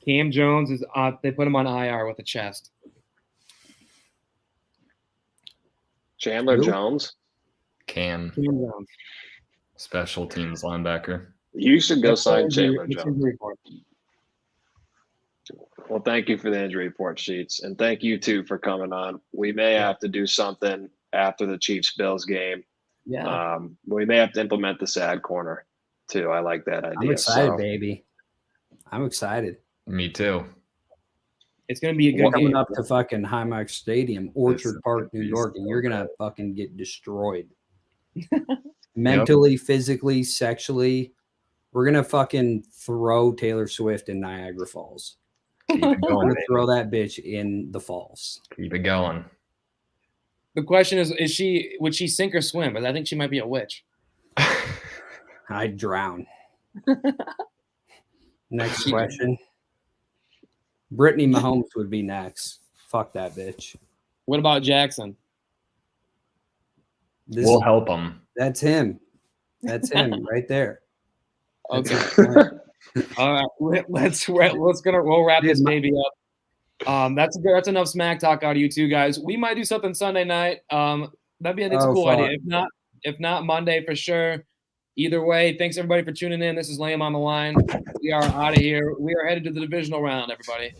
Speaker 1: Cam Jones is they put him on IR with a chest.
Speaker 2: Chandler
Speaker 4: Who?
Speaker 2: Jones.
Speaker 5: Cam,
Speaker 1: Cam Jones.
Speaker 5: special teams linebacker.
Speaker 2: You should go
Speaker 1: That's
Speaker 2: sign
Speaker 1: the injury-
Speaker 2: Chandler
Speaker 1: that's the
Speaker 2: Jones.
Speaker 1: injury report.
Speaker 2: Well, thank you for the injury report sheets, and thank you too for coming on. We may have to do something after the Chiefs-Bills game.
Speaker 1: Yeah.
Speaker 2: We may have to implement the sad corner too. I like that idea.
Speaker 4: I'm excited,
Speaker 2: So,
Speaker 4: baby. I'm excited.
Speaker 5: Me too.
Speaker 1: It's going to be a good
Speaker 2: What-
Speaker 1: game.
Speaker 4: Coming up to fucking Highmark Stadium, Orchard Park, New York, and you're gonna fucking get destroyed. Mentally, physically, sexually. We're gonna fucking throw Taylor Swift in Niagara Falls.
Speaker 5: Keep it
Speaker 4: We're
Speaker 5: going.
Speaker 4: gonna throw that bitch in the falls.
Speaker 5: Keep it going.
Speaker 1: The question is would she sink or swim? But I think she might be a witch.
Speaker 4: I'd drown. Next question. Brittany Mahomes would be next. Fuck that bitch.
Speaker 1: What about Jackson?
Speaker 5: We'll help him.
Speaker 4: That's him. That's him right there.
Speaker 1: Okay. All right. We'll wrap this baby up. That's good. That's enough smack talk out of you two guys. We might do something Sunday night. That'd be a cool idea. If not Monday for sure. Either way, thanks everybody for tuning in. This is Liam on the line. We are out of here. We are headed to the divisional round, everybody.